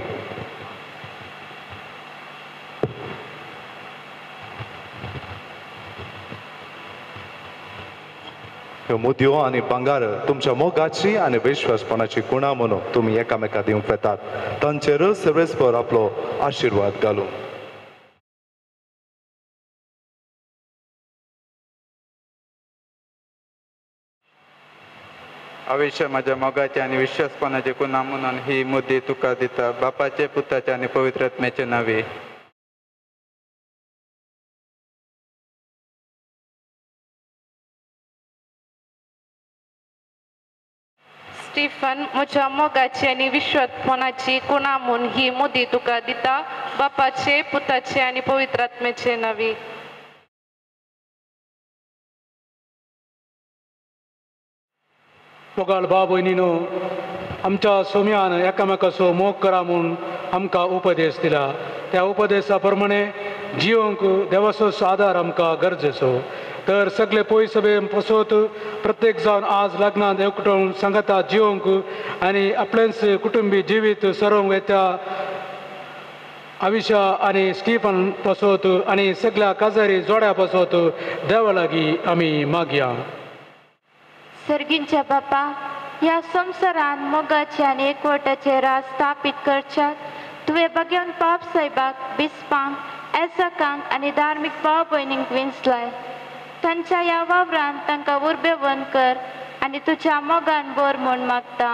ह्यो मुद्यो आनी भांगार तुमच्या मोगाची आनी विश्वासपणाची गुणां म्हणून तुम्ही एकामेका दिवंक येतात. तांचेर सर्वेस्पर आपलो आशिर्वाद घालूं. आयुष्य माझ्या मोगाचे आणि विश्वासपणाचे गुणां म्हणून ही मुद्दी तुका दिता बापाचे पुताचे आणि पवित्र आत्म्याचे नावे. स्टीफन म्हज्या मोगाची आनी विश्वासपणाची गुणां म्हणून ही मुदी तुका दिता बापाचे पुताचे आनी पवित्र आत्म्याचे नावे. मोगाळ भाव भयणीनो, आमच्या सोम्यान एकामेकाचो मोग करा म्हूण आमकां उपदेश दिला. त्या उपदेशा प्रमाणे जिवंक देवाचो आदार आमकां गरजेचो. तर सगळे पयस सभे पसोत प्रत्येक जावन आज लग्नात एकवटून सांगाता जिवंक आनी आपलेंच कुटुंबी जिवीत सरोंक येता आविशा आनी स्टीफन पसोत आनी सगळ्या काजारी जोड्या पसोत देवा लागीं आमी मागया. सर्गींच्या बापा, ह्या संवसारान मोगाचे आनी एकवटाचे राज स्थापीत करच्यात तुवें बगेवन पाप साहेबाक बिस्पांक एसाकांक आनी धार्मीक भाव भयणींक विंचलाय. तांच्या ह्या वावरान तांकां उर्बेवन कर आनी तुज्या मोगान बोर म्हूण मागता.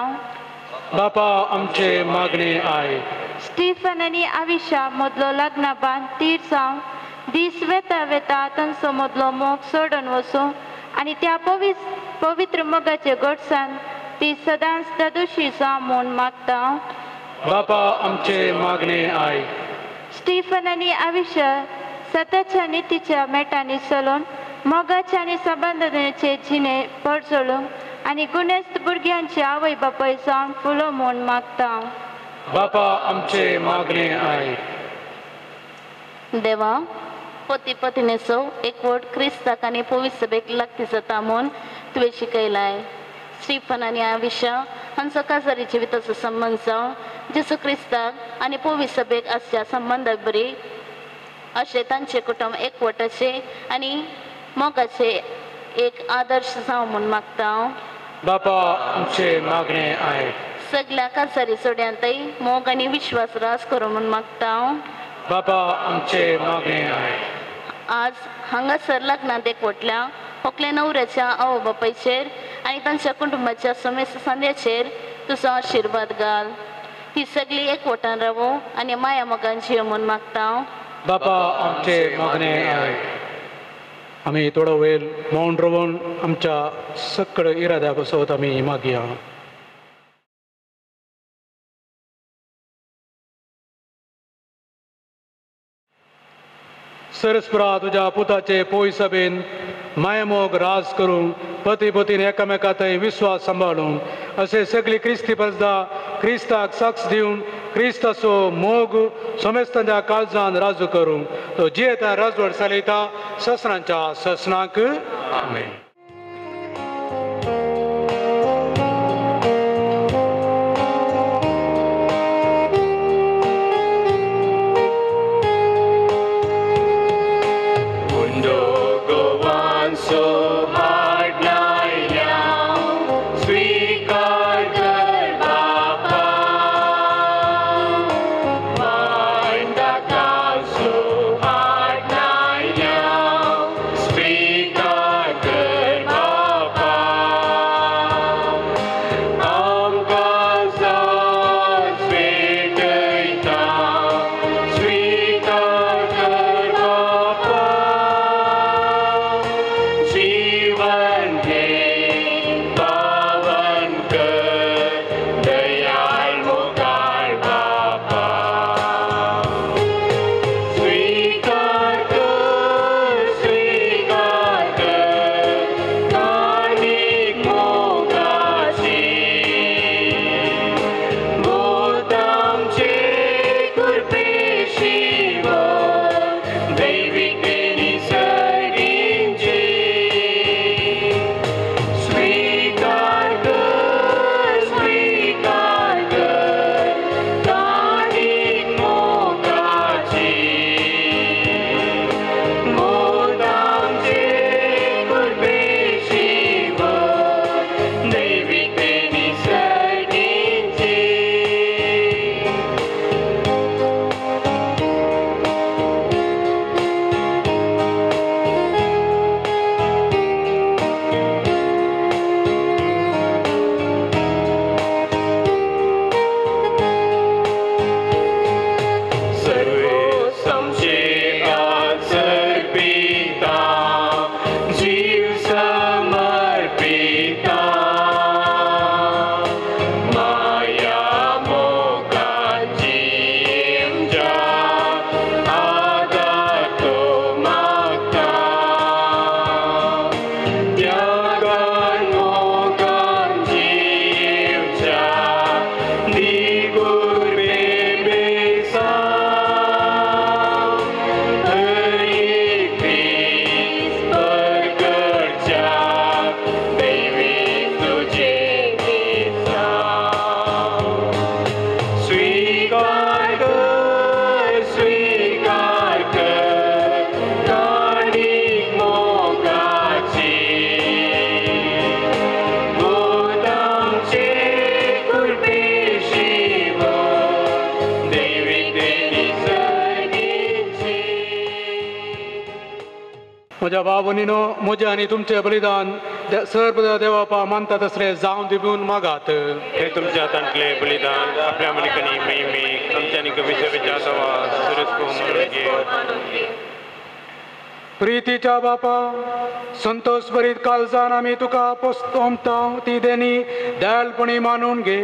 बापा आमचे मागणे आय. स्टीफन आनी आविशा मदलो लग्न बांद तीर जावं दीस वेता वेता तांचो मदलो मोग सोडून वचूं आनी त्या पवित्र मोगाचे घटसान ती सदांच ददोशी जावं म्हूण मागता. बापा आमचे मागणे आय. स्टीफन आनी आविशा सताच्या नितीच्या मेटांनी चलून मोगाचे आनी संबंधांचे जिणे पडजळूंक आनी गुणेस्त भुरग्यांचे आवय बापाय जावन फुलो म्हूण मागता. बापा आमचे मागणे आय. देवा, पती पत्नीचो एकवट क्रिस्ताक आनी पवित्र सभेक लागती जाता म्हूण तुवें शिकयलाय. स्टीफन आनी आविशा हांचो काजारी जिविताचो संबंद जावं जेसू क्रिस्ताक आनी पवित्र सभेक आसच्या संबंदा बरी अशें तांचे कुटुंब एकवटाचे आनी मोगाचे एक आदर्श जावं म्हूण मागता. बापा आमचे मागणे आय. सगळ्या काजारी जोड्यांतय मोग आनी विश्वास रास करूं म्हूण मागता. बापा आमचे मागणे आय. आज हांगासर लग्नात एकवटल्या होकल्या न्हवऱ्याच्या आवय बापायचेर आनी तांच्या कुटुंबाच्या समेस्त सांद्याचेर तुजो आशिर्वाद घाल. ती सगळी एकवटान रावो आनी माया मोगान जियो म्हूण मागता. बापा आमचे मागणे आय. आमी थोडो वेळ मौन रावन आमच्या सकड इराद्या बसत आमी मागया. सरस्पुरा तुज्या पुताचे पोय सभेन मायमोग राज करूंक पती पतीन एकामेकांतय विश्वास सांबाळूंक अशें सगळी क्रिस्ती परदा क्रिस्ताक साक्ष दिवन क्रिस्ताचो मोग समेस्तांच्या काळजान राजू करूंक तो जियेता राजवट चलयता ससनांच्या ससनाक. आमेन. Good. म्हज्या भाव भयणीनो, म्हजें आनी तुमचें बलिदान सर्व देवापा मानता तसलें जावं दिवून मागात. हे तुमच्या हातांतले बलिदान आपल्या मनिकांनी मेहमीक आमच्या आनी कविसेवेच्या सवा सुरज प्रितीच्या बापा, संतोष भरीत काळजान आमी तुका पोस्तोमता ती देणी दयाळपणी मानून घे.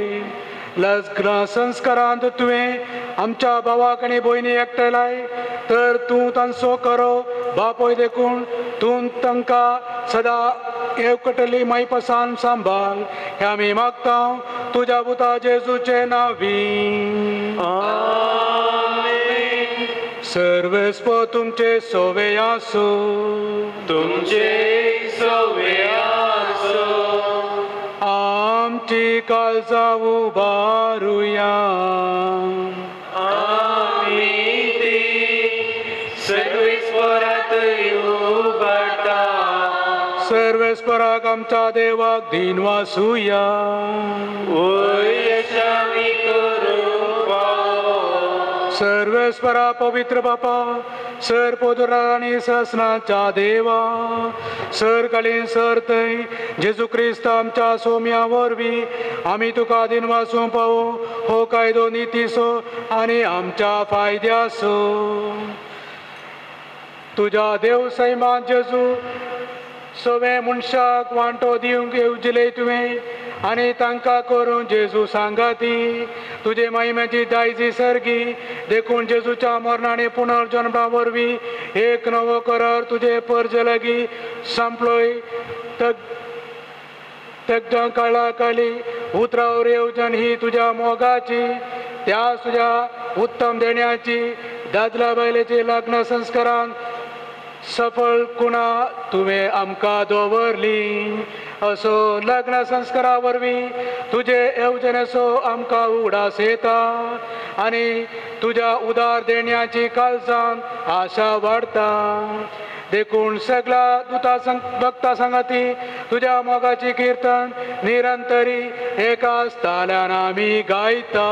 लग्न संस्कारांत तुवें आमच्या भावाक आनी भयणी एकठांयलाय, तर तूं तांचो करो बापोय देखून तूं तांकां सदां एकटली मायपसान सांबाळ. हे आमी मागता तुज्या पुता जेजूचे नांवी. सर्वेस्प तुमचे सोवे आसो. तुमचे सोवे आसो. आमची काळजां उबारुया. आमी ती सर्वेस्परांत उबारता. सर्वेस्पराक आमच्या देवाक दिन वासुया. यशावी करूं सर्वेस्परा पवित्र बापा, सर पोदुरा आनी ससनाच्या देवा, सर कालीन सर थंय जेजू क्रिस्त आमच्या सोम्या वरवीं आमी तुका दिन वाचूं पावो. हो कायदो नितीसो आनी आमच्या फायद्यासो. तुज्या देव सैमान जेजू सवे मनशाक वांटो दिवंक येवजिले तुवें आनी तांकां करून जेजू सांगाती. तुजे महिम्याची दायजी सर्गी देखून जेजूच्या मरणाने पुनर्जन्मा वरवीं एक नवो करार तुजे पर्ज लागीं संपलोय. तग काळा काली उतरावर येवजण ही तुज्या मोगाची, त्या तुज्या उत्तम देण्याची दादल्या बायलेची लग्न संस्कारांत सफळ कुणा तुवें आमकां दवरली. असो लग्न संस्कारा वरवीं तुजे येवजणेचो आमकां उगडास येता आनी तुज्या उदार देण्याची काळजान आशा वाडटा. देखून सगळ्या दुता भक्ता सांगाती तुज्या मोगाची किर्तन निरंतरी एकाच ताल्यान आमी गायता.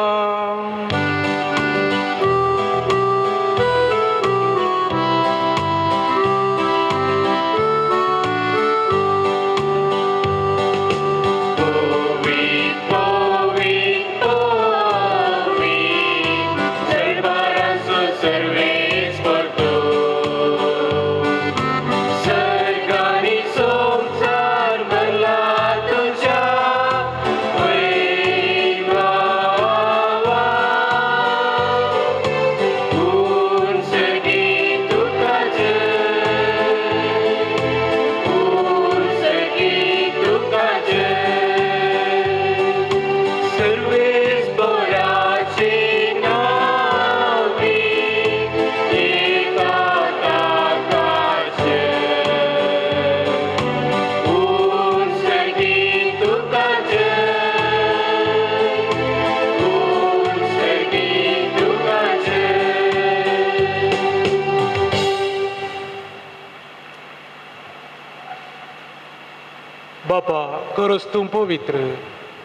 बापा, खरोच तूं पवित्र,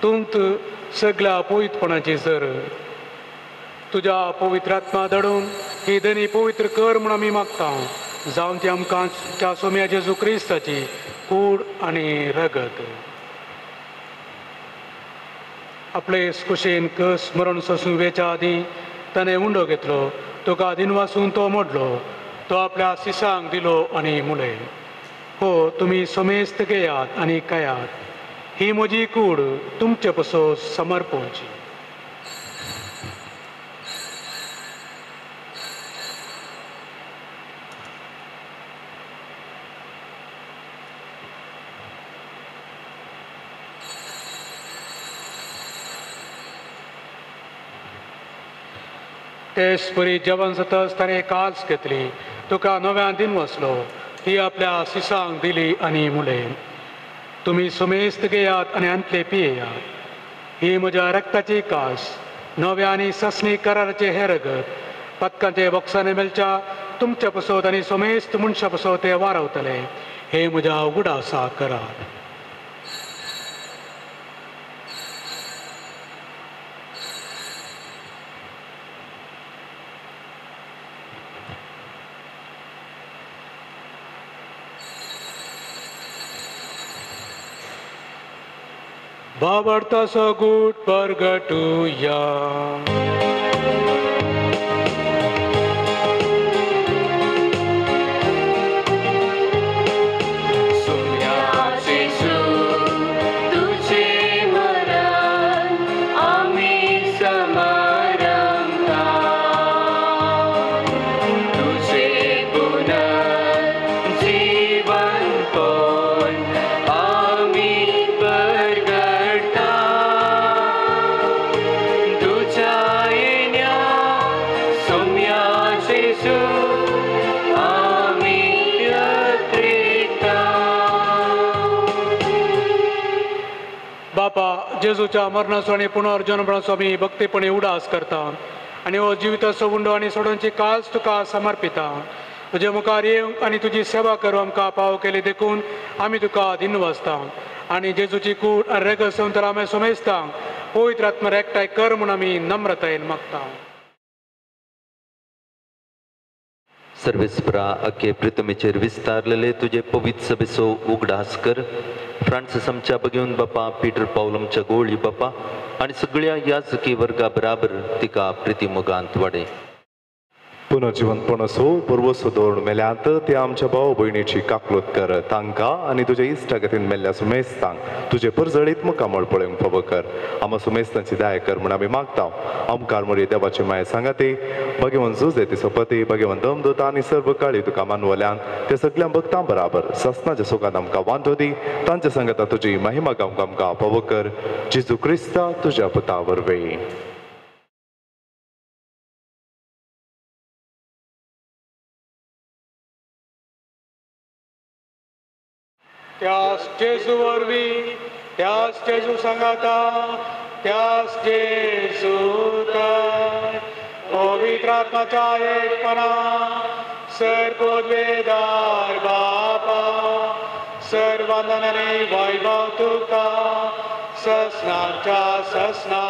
तूंत सगळ्या पवित्रपणाची जर तुज्या पवित्र आत्मा धाडून ही दनी पवित्र कर म्हूण आमी मागता. जावन ती आमकां त्या सोम्या जेजू क्रिस्ताची कूड आनी रगत आपले कुशेन कस मरण सोसूं वेच्या आदी ताणें उंडो घेतलो. तुका दिन वाचून तो मोडलो, तो आपल्या शिसांक दिलो आनी मुले. हो, तुमी समेस्त घेयात आनी खायात. ही म्हजी कूड तुमचे पसो समर्पणची. तेच परी जेवण जाताच ताणें काल्स घेतली, तुका नव्यान दिन वचलो. ही आपल्या शिसांक दिली आनी मुले. तुमी समेस्त घेयात आनी अंतले पियेयात. ही म्हज्या रक्ताची कास, नव्या आनी ससनी कराराचे हे रगत पदकांचे बॉक्साने मेलच्या तुमच्या पसोत आनी समेस्त मनशा पसो ते वारवतले. हे म्हज्या उगडासा करार. बाबडतासो गूट परगटुया. बापा जेजूच्या मरणाचो आणि पुनर्जन्माचो आमी भक्तीपणे उडास करता आनी हो जिविताचो उंडो आनी सोडोवची काळज तुका समर्पिता. तुजे मुखार येवंक आनी तुजी सेवा करूंक आमकां पाव केले देखून आमी तुका दिनवासता आनी जेजूची कूड आनी रेगसून तर आमी सोमेजता. पवित्र आत्मा एकठांय कर म्हूण आमी नम्रतायेन मागता. सर्वेस्परा अख्खे प्रितमेचेर विस्तारलेले तुझे पवित्र सभेचो उगडास कर. फ्रांसीस आमच्या बघेवन बापा, पीटर पाऊल आमच्या गोळी बापा आणि सगळ्या याजकी वर्गा बराबर तिका प्रितीमोगांत वाडे. पुनर्जीवनपण असो पूर्वसो दवरून मेल्यांत ते आमच्या भाव भयणीची काकलूत कर. तांकां आनी तुज्या इश्टागतीन मेल्ल्या सुमेस्तांक तुजे परजळीत मुखामळ पळोवंक फावो कर. आमकां सुमेस्तांची दाय कर म्हूण आमी मागता. आमकां मोरी देवाची माय सांगाती भगवंत जुजे तिचो पती भगवंत दमदूत आनी सर्व काळी तुका मानवल्यान ते सगळ्या भक्तां बराबर ससनाच्या सुखांत आमकां वांटो दी. तांच्या सांगाता तुजी महिमा गावंक आमकां फावो कर. जेजू क्रिस्ता तुज्या पुता वरवीं. त्यास जेजू वरवीं, त्यास जेजू सांगाता, त्यास जेजू काय पवित्र आत्म्याच्या एकपणा सर्वोद्वेदार बापा सर्वानंद आनी वैभव तुका ससनाच्या ससना.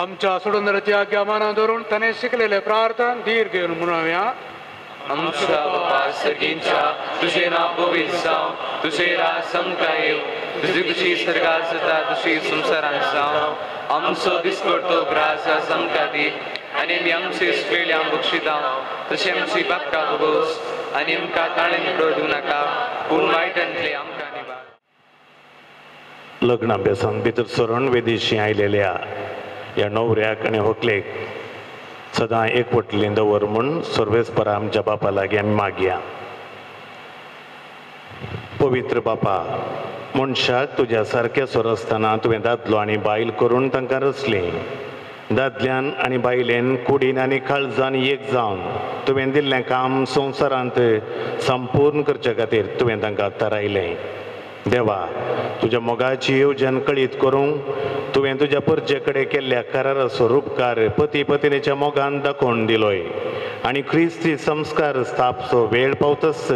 आमच्या सोडूनची आज्ञा माना धरून ताणे शिकलेले प्रार्थना धीर घेऊन म्हणूया. आमच्या बापा सर्गींच्या तुझे नाव पवित्र जावं, तुझे राज संपकाय येव, तुझी कशी सर्गात जाता तशी संसारांत जावं. आमचो दिसपडतो ग्रास आमकां दी आनी आमी आमचे सुकलेल्यांक बक्षिता तशें आमची बापकां भोगोस आनी आमकां ताणें पडोवं दिवं नाका पूण वायटांतले आमकां निवार. लग्नाभ्यासान भितर सरण वेदेशी आयलेल्या ह्या णवऱ्याक आनी व्हंकलेक सदां एकवटलें दवर म्हूण सर्वेस्परा आमच्या बापा लागीं आमी मागया. पवित्र बापा, मनशाक तुज्या सारक्या सोर आसतना तुवें दादलो आनी बायल करून तांकां रचलें. दादल्यान आनी बायलेन कुडीन आनी काळजान एक जावन तुवें दिल्लें काम संवसारांत संपूर्ण करचे खातीर तुवें तांकां थारायलें. देवा, तुज्या मोगाची येवजण कळीत करूंक तुवें तुज्या परजे कडेन केल्ल्या कराराचो उपकार पती पत्नीच्या मोगान दाखोवन दिलोय आनी क्रिस्ती संस्कार स्थापचो वेळ पावतस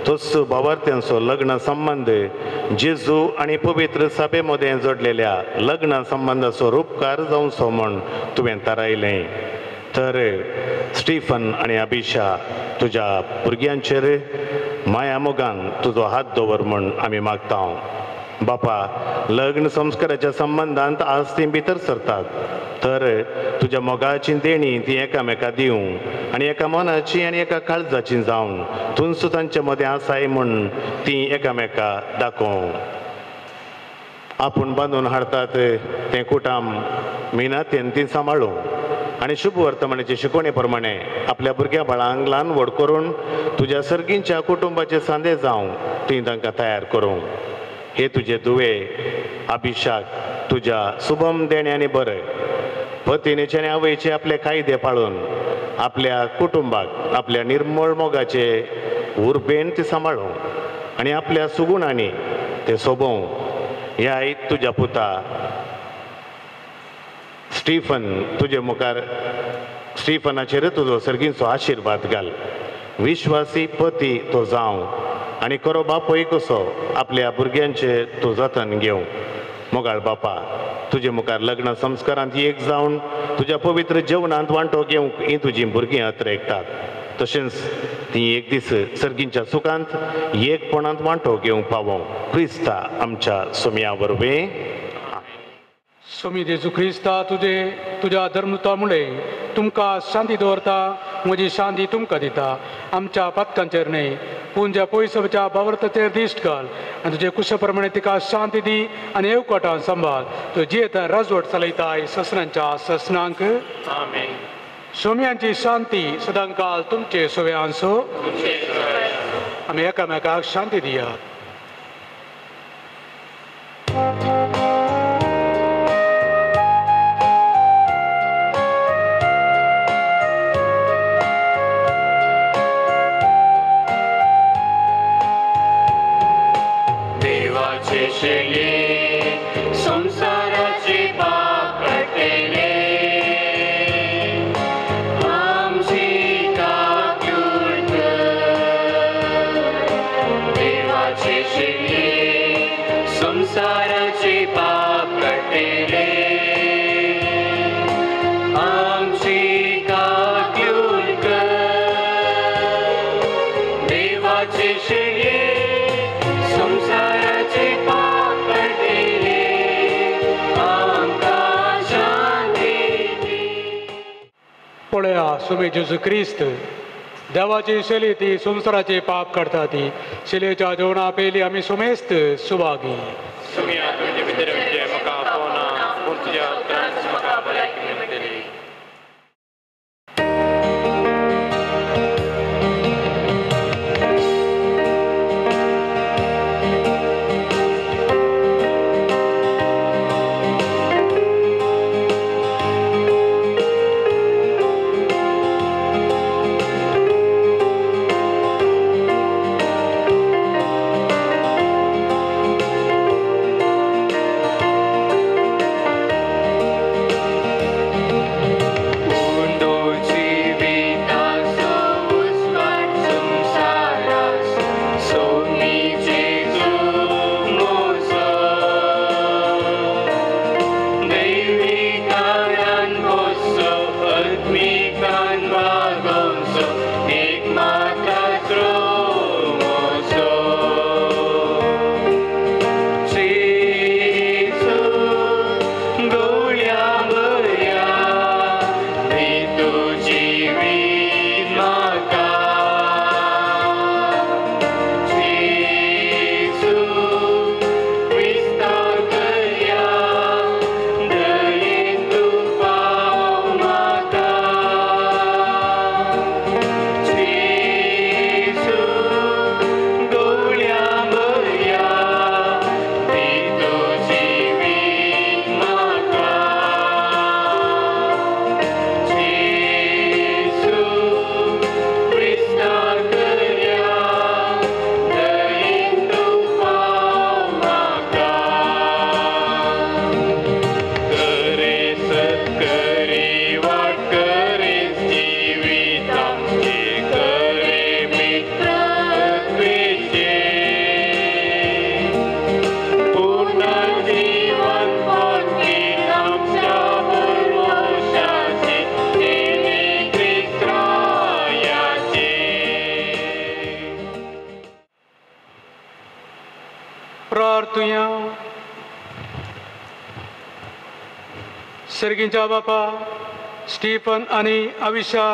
तस भावार्थ्यांचो लग्न संबंध जेजू आनी पवित्र सभे मदें जोडलेल्या लग्न संबंधाचो उपकार जावचो म्हूण तुवें थारायलें. तर स्टीफन आनी अभिशा तुज्या भुरग्यांचेर माया मोगान तुजो हात दवर म्हूण आमी मागता. बापा, लग्न संस्काराच्या संबंधांत आज ती भितर सरतात तर तुज्या मोगाची देणी ती एकामेका दिवं आनी एका मनाची आनी एका काळजाची जावन तुंच तांचे मदें आसाय म्हूण ती एकामेका दाखोव. आपूण बांदून हाडटात तें कुटाम मिनातेन ती सांबाळूं आनी शुभ वर्तमानाचे शिकवणे प्रमाणे आपल्या भुरग्या बाळांक ल्हान व्हड करून तुज्या सर्गींच्या कुटुंबाचे सांदे जावं ती तांकां तयार करूं. हे तुजे दुवे अभिशाक तुज्या शुभम देण्यानी बरय पत्नीचे आनी आवयचे आपले कायदे पाळून आपल्या कुटुंबाक आपल्या निर्मळ मोगाचे उर्बेन ती सांबाळूं आनी आपल्या सुगुणांनी ते सोबोवं. ह्या आयज तुज्या पुता स्टीफन तुजे मुखार स्टीफनाचेर तुजो सर्गींचो आशिर्वाद घाल. विश्वासी पती तो जावं आनी खरो बापूय कसो आपल्या भुरग्यांचे तूं जतन घेवं. मोगाळ बापा, तुजे मुखार लग्न संस्कारांत एक जावन तुज्या पवित्र जेवणांत वांटो घेवंक ही तुजीं भुरगीं अत्र एकतात. तशेंच ती एक दीस सर्गींच्या सुखांत एकपणांत वांटो घेवंक पावो. क्रिस्ता आमच्या सोम्या वरवीं. सोमी जेजू क्रिस्ता तुज्या धर्मदूतामुळे तुमकां शांती दवरता. म्हजी शांती तुमकां दिता. आमच्या पथकांचेर न्हय पूण ज्या पयसच्या बावर्ताचेर दिश्ट घाल आनी तुजे कुशा प्रमाणे तिका शांती दी आनी येवकोटान सांबाळ. तूं जियेता राजवट चलयताय ससनांच्या ससनांक. सोम्यांची शांती सदांकाल तुमचे सोव्यान सो. आमी एकामेकाक शांती दियात. देवाचे शेले संसाराचे पाप कटले आमची काकूळ देवाचे शेले संसाराचे पाप कटले आमची काकूळ देवाचे शेले संसाराचे पाप कटले आमकां शांती दी. पळया सोमी जेजू क्रिस्त देवाची शैली ती संसाराचे पाप काडटा. ती शिलेच्या जेवणा पयलीं आमी सोमेस्त सुवागी. सुमिया तुझे भितर विजय म्हाका पावना पूण तुज्या उतरांत म्हाका भलायकी मेळटली. प्रार्थुया. सर्गींच्या बापा स्टीफन आणि अविशा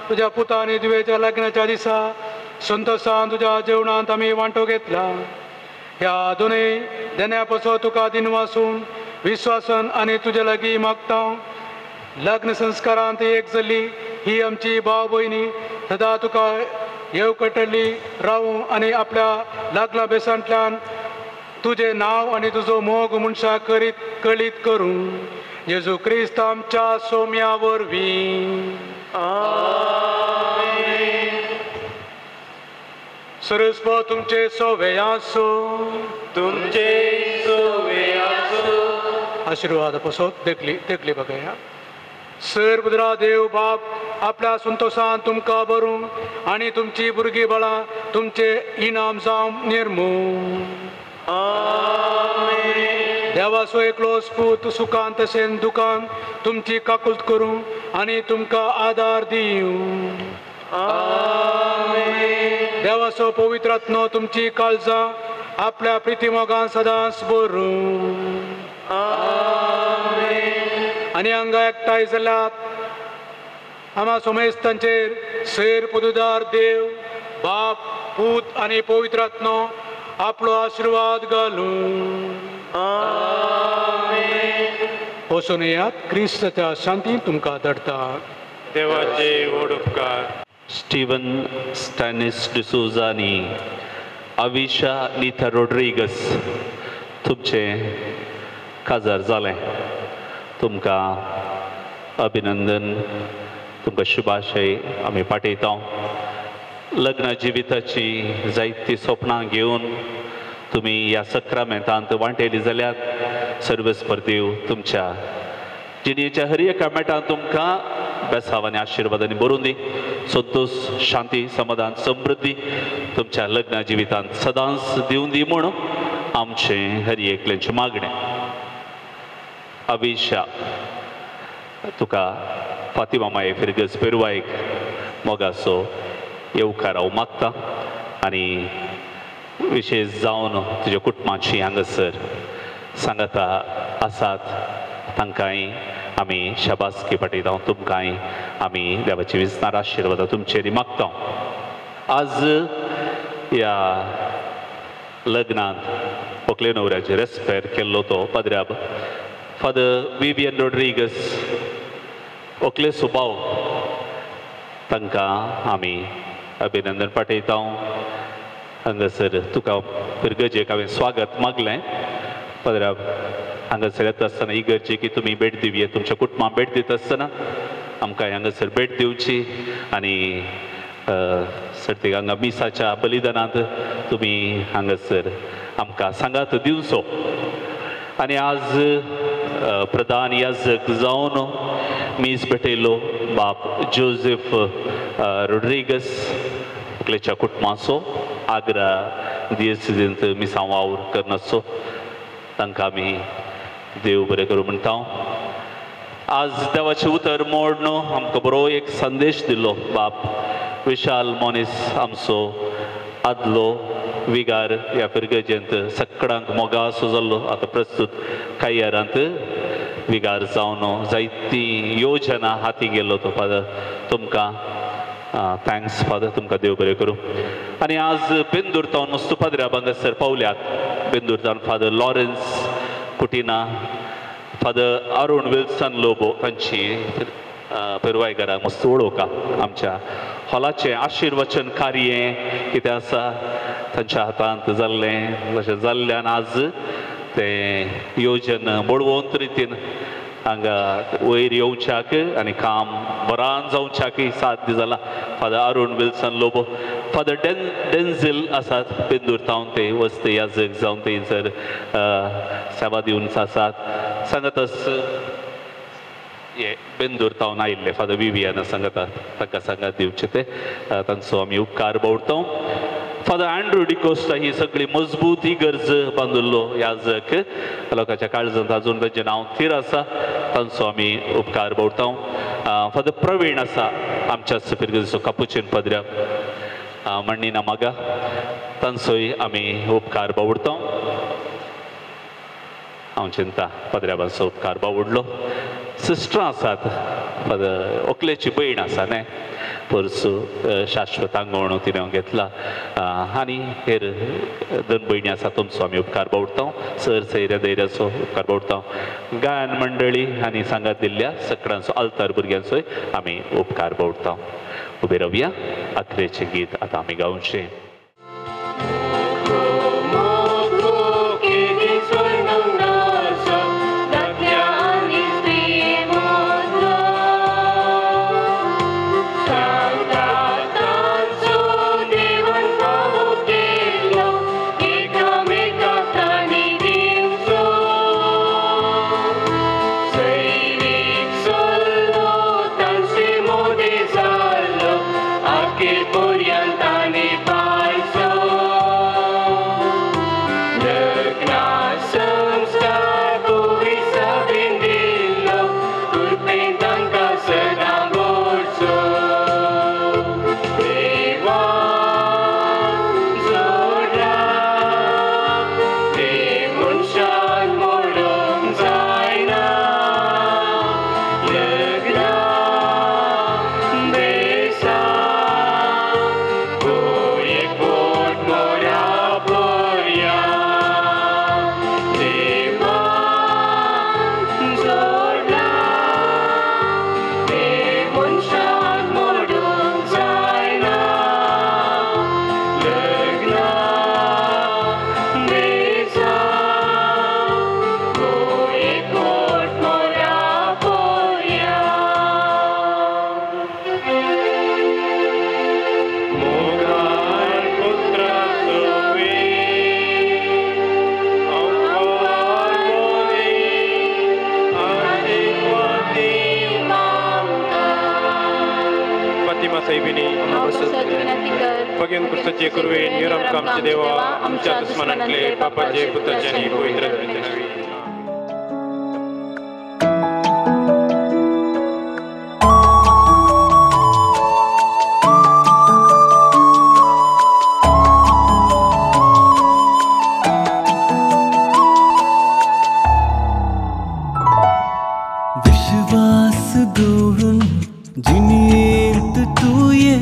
तुझ्या पुताने दुवेच्या लग्नाच्या दिसा संतोषान तुझ्या जेवणांत आम्ही वांटो घेतला. ह्या दोनूय देण्यापासून तुका दिन वाचून विश्वासन आणि तुझ्या लागीं मागता. लग्न संस्कारांत एक जाल्ली ही आमची भाव भयणी सदा तुका येवकटली रावूं आनी आपल्या लग्ना बेसांतल्यान तुझे नाव आणि तुझो मोग मनशा करीत कळीत करूं. जेजू क्रिस्त आमच्या सोम्या वरवीं. सरस्व तुमचे सोवे आसो. तुमचे सोवे आसो. आशीर्वाद पासत देखली बघया. सर्वद्रा देव बाप आपल्या संतोषान तुमकां भरूं आनी तुमची भुरगीं बाळां तुमचे इनाम जावं निर्मू. देवाचो एकलोच पूत सुखान तशें दुखान तुमची काकुलत करूं आनी तुमकां आदार दिवं. देवाचो पवित्र आत्मो तुमची काळजां आपल्या प्रिती मोगान सदांच भरूं. आनी हांगा एकठांय जाल्यात आम्हा सोमेस्तांचेर सैर पदुदार देव बाप पूत आनी पवित्र आत्मो आपलो आशिर्वाद घालूं. वचून येयात, क्रिस्ताच्या शांतीन तुमकां धाडटा. देवाचे व्हड उपकार. स्टीवन स्टॅनिस डिसोजा आनी अविशा निथा रोड्रिगस तुमचें काजार जालें. तुमकां अभिनंदन, तुमकां शुभाशय आमी पाठयता. लग्न जिविताची जायतीं सपनां घेवन तुमी ह्या सक्रामेंतांत वांटेली जाल्यार सर्वेस्पर देव तुमच्या जिणेच्या हर एका मेटान तुमकां बेसाव आनी आशिर्वादांनी भरून दी. संतोष, शांती, समाधान, समृद्धी तुमच्या लग्न जिवितांत सदांच दिवन दी म्हूण आमचें हर एकल्यांचें मागणें. अविशा, तुका फातिमा माये फिरगस पेरवायक मोगाचो येवकार हांव मागता आनी विशेश जावन तुज्या कुटुंबाची हांगासर सांगाता आसात तांकांय आमी शाबासकी पाठयता. तुमकांय आमी देवाची विस्तार आशिर्वाद तुमचेर मागता. आज ह्या लग्नांत व्हंकले न्हवऱ्याचे रेस्पेर केल्लो तो पाद्र्याब फादर विवियन रोड्रिगस व्हंकले सुभाव तांकां आमी अभिनंदन पाठयता. हांगासर तुका पिरगजेक हांवें स्वागत मागलें. पाद्र्याब हांगासर येता आसतना इगर्जे की तुमी भेट दिवये, तुमच्या कुटुंबाक भेट दिता आसतना आमकां हांगासर भेट दिवची आनी सर्तीक हांगा मिसाच्या बलिदानांत तुमी हांगासर आमकां सांगात दिवचो. आनी आज प्रधान याजक जावन मीस भेटयलो बाप जोसेफ रोड्रिगस व्हंकलेच्या कुटुंबाचो आग्रा दियेसींत मिसां वावर करनासो. तांकां आमी देव बरें करूं म्हणटा. आज देवाचें उतर मोड आमकां बरो एक संदेश दिलो बाप विशाल मोनीस आमचो आदलो विगार ह्या पिरगजेंत सकाळांक मोगासो जाल्लो. आतां प्रस्तूत कायारांत विगार जावन जायतीं योजना हाती गेल्लो तो. फादर तुमकां थँक्स फादर, तुमकां देव बरें करूं. आनी आज बेंदूरतावन नुस्तें पाद्र्याब हांगासर पावल्यात. बेंदूरतावन father Lawrence Coutinho, father Arun Wilson Lobo तांची पेरवायकारांक मस्त वळोवका. आमच्या हॉलाचें आशिर्वचन कार्य कितें आसा तांच्या हातांत जाल्लें तशें जाल्ल्यान आज तें योजन बळवंत रितीन हांगा वयर येवच्याक आनी काम बरान जावच्याकय साध्य जाला. Father Arun Wilson Lobo, father Denzil आसात बेंदूरतावन, ते वस्ते याजक जावन थंयसर सेवा दिवन आसात. सांगातच हे बेंदूरतावन आयिल्ले फादर विवियन सांगता तांकां सांगात दिवचे ते तांचो आमी उपकार भोवता. फादर अँड्रू डिकोस्टा ही सगळी मजबूत इगर्ज बांदिल्लो याजक लोकांच्या काळजांत अजून तांचें नांव थीर आसा, तांचो आमी उपकार भोवता. फादर प्रवीण आसा आमच्याच पिरगजेचो कापुचीन पाद्र्याब मण्णिना मागा, तांचोय आमी उपकार बावडता. हांव चिंता पाद्र्याबाचो उपकार बावडलो. सिस्टरां आसात, व्हंकलेची भयण आसा न्हय, परसू शाश्वत आंगवण तिणें घेतला. आनी हेर दोन भयणी आसा तुमचो आमी उपकार बावडटा. सर सैर्या धैर्याचो उपकार बावडटा. गायन मंडळी आनी सांगात दिल्ल्या सगळ्यांचो आल्तार भुरग्यांचोय आमी उपकार बावडटा. उबे रावया, अखरेचें गीत आतां आमी गावचें. Puriantani pa फातिमा साहिबिनी भगवान कृष्णाचे कुरवे निरंक आमचे देवा आमच्या दुश्मनांतले पापाचे पुत्राचे आणि पवित्र नवी विश्वास दौडून जिणेंत तुये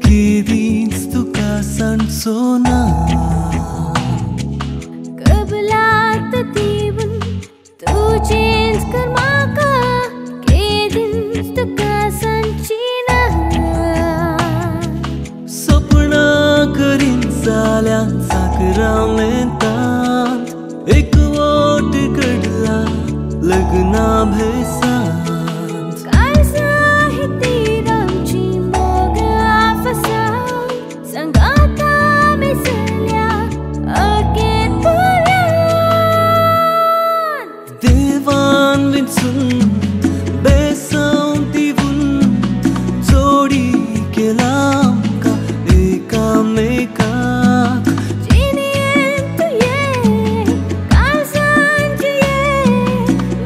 केदींच तुका सांचो ना कबलात दिवन तुजेंच कर म्हाका केदींच तुका सांची ना सपनां करीन जाल्या साकरां मेंतात एकवट घडला लग्ना भेसांत काळजां ही तिरांची मोगा फसांव संगाता मिसळ्या अकेत देवान विंचून बेसांव दिवून जोडी केला आमकां एकामेकाक जिणेंत तुये काळजांत तुये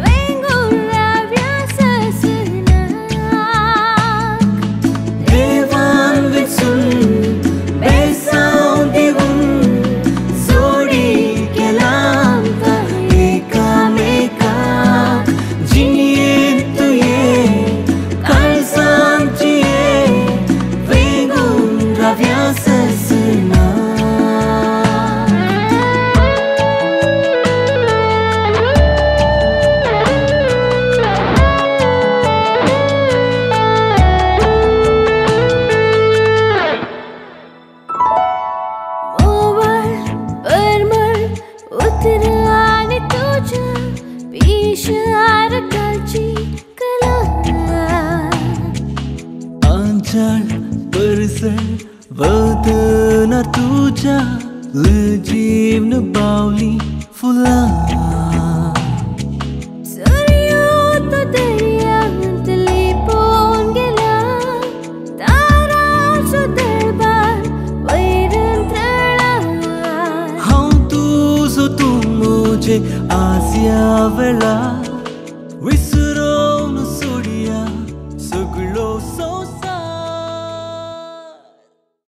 वेंगून राव्या ससनाक देवान विंचून बेसांव दिवून जोडी केला आमकां एकामेकाक जिणेंत तुये काळजांत तुये वेंगून राव्या ससनाक मोवाळ परमळ उतर आनी तुज्या पिशार घालची कला आंचळ परसळ वदनार तुज्या लजीवन बावली फुलां सूर्यो तो दर्यांत लिपोवन गेला तारांचो दरबार वैरण तळा हांव तुजो तूं म्हजे आसया वेळार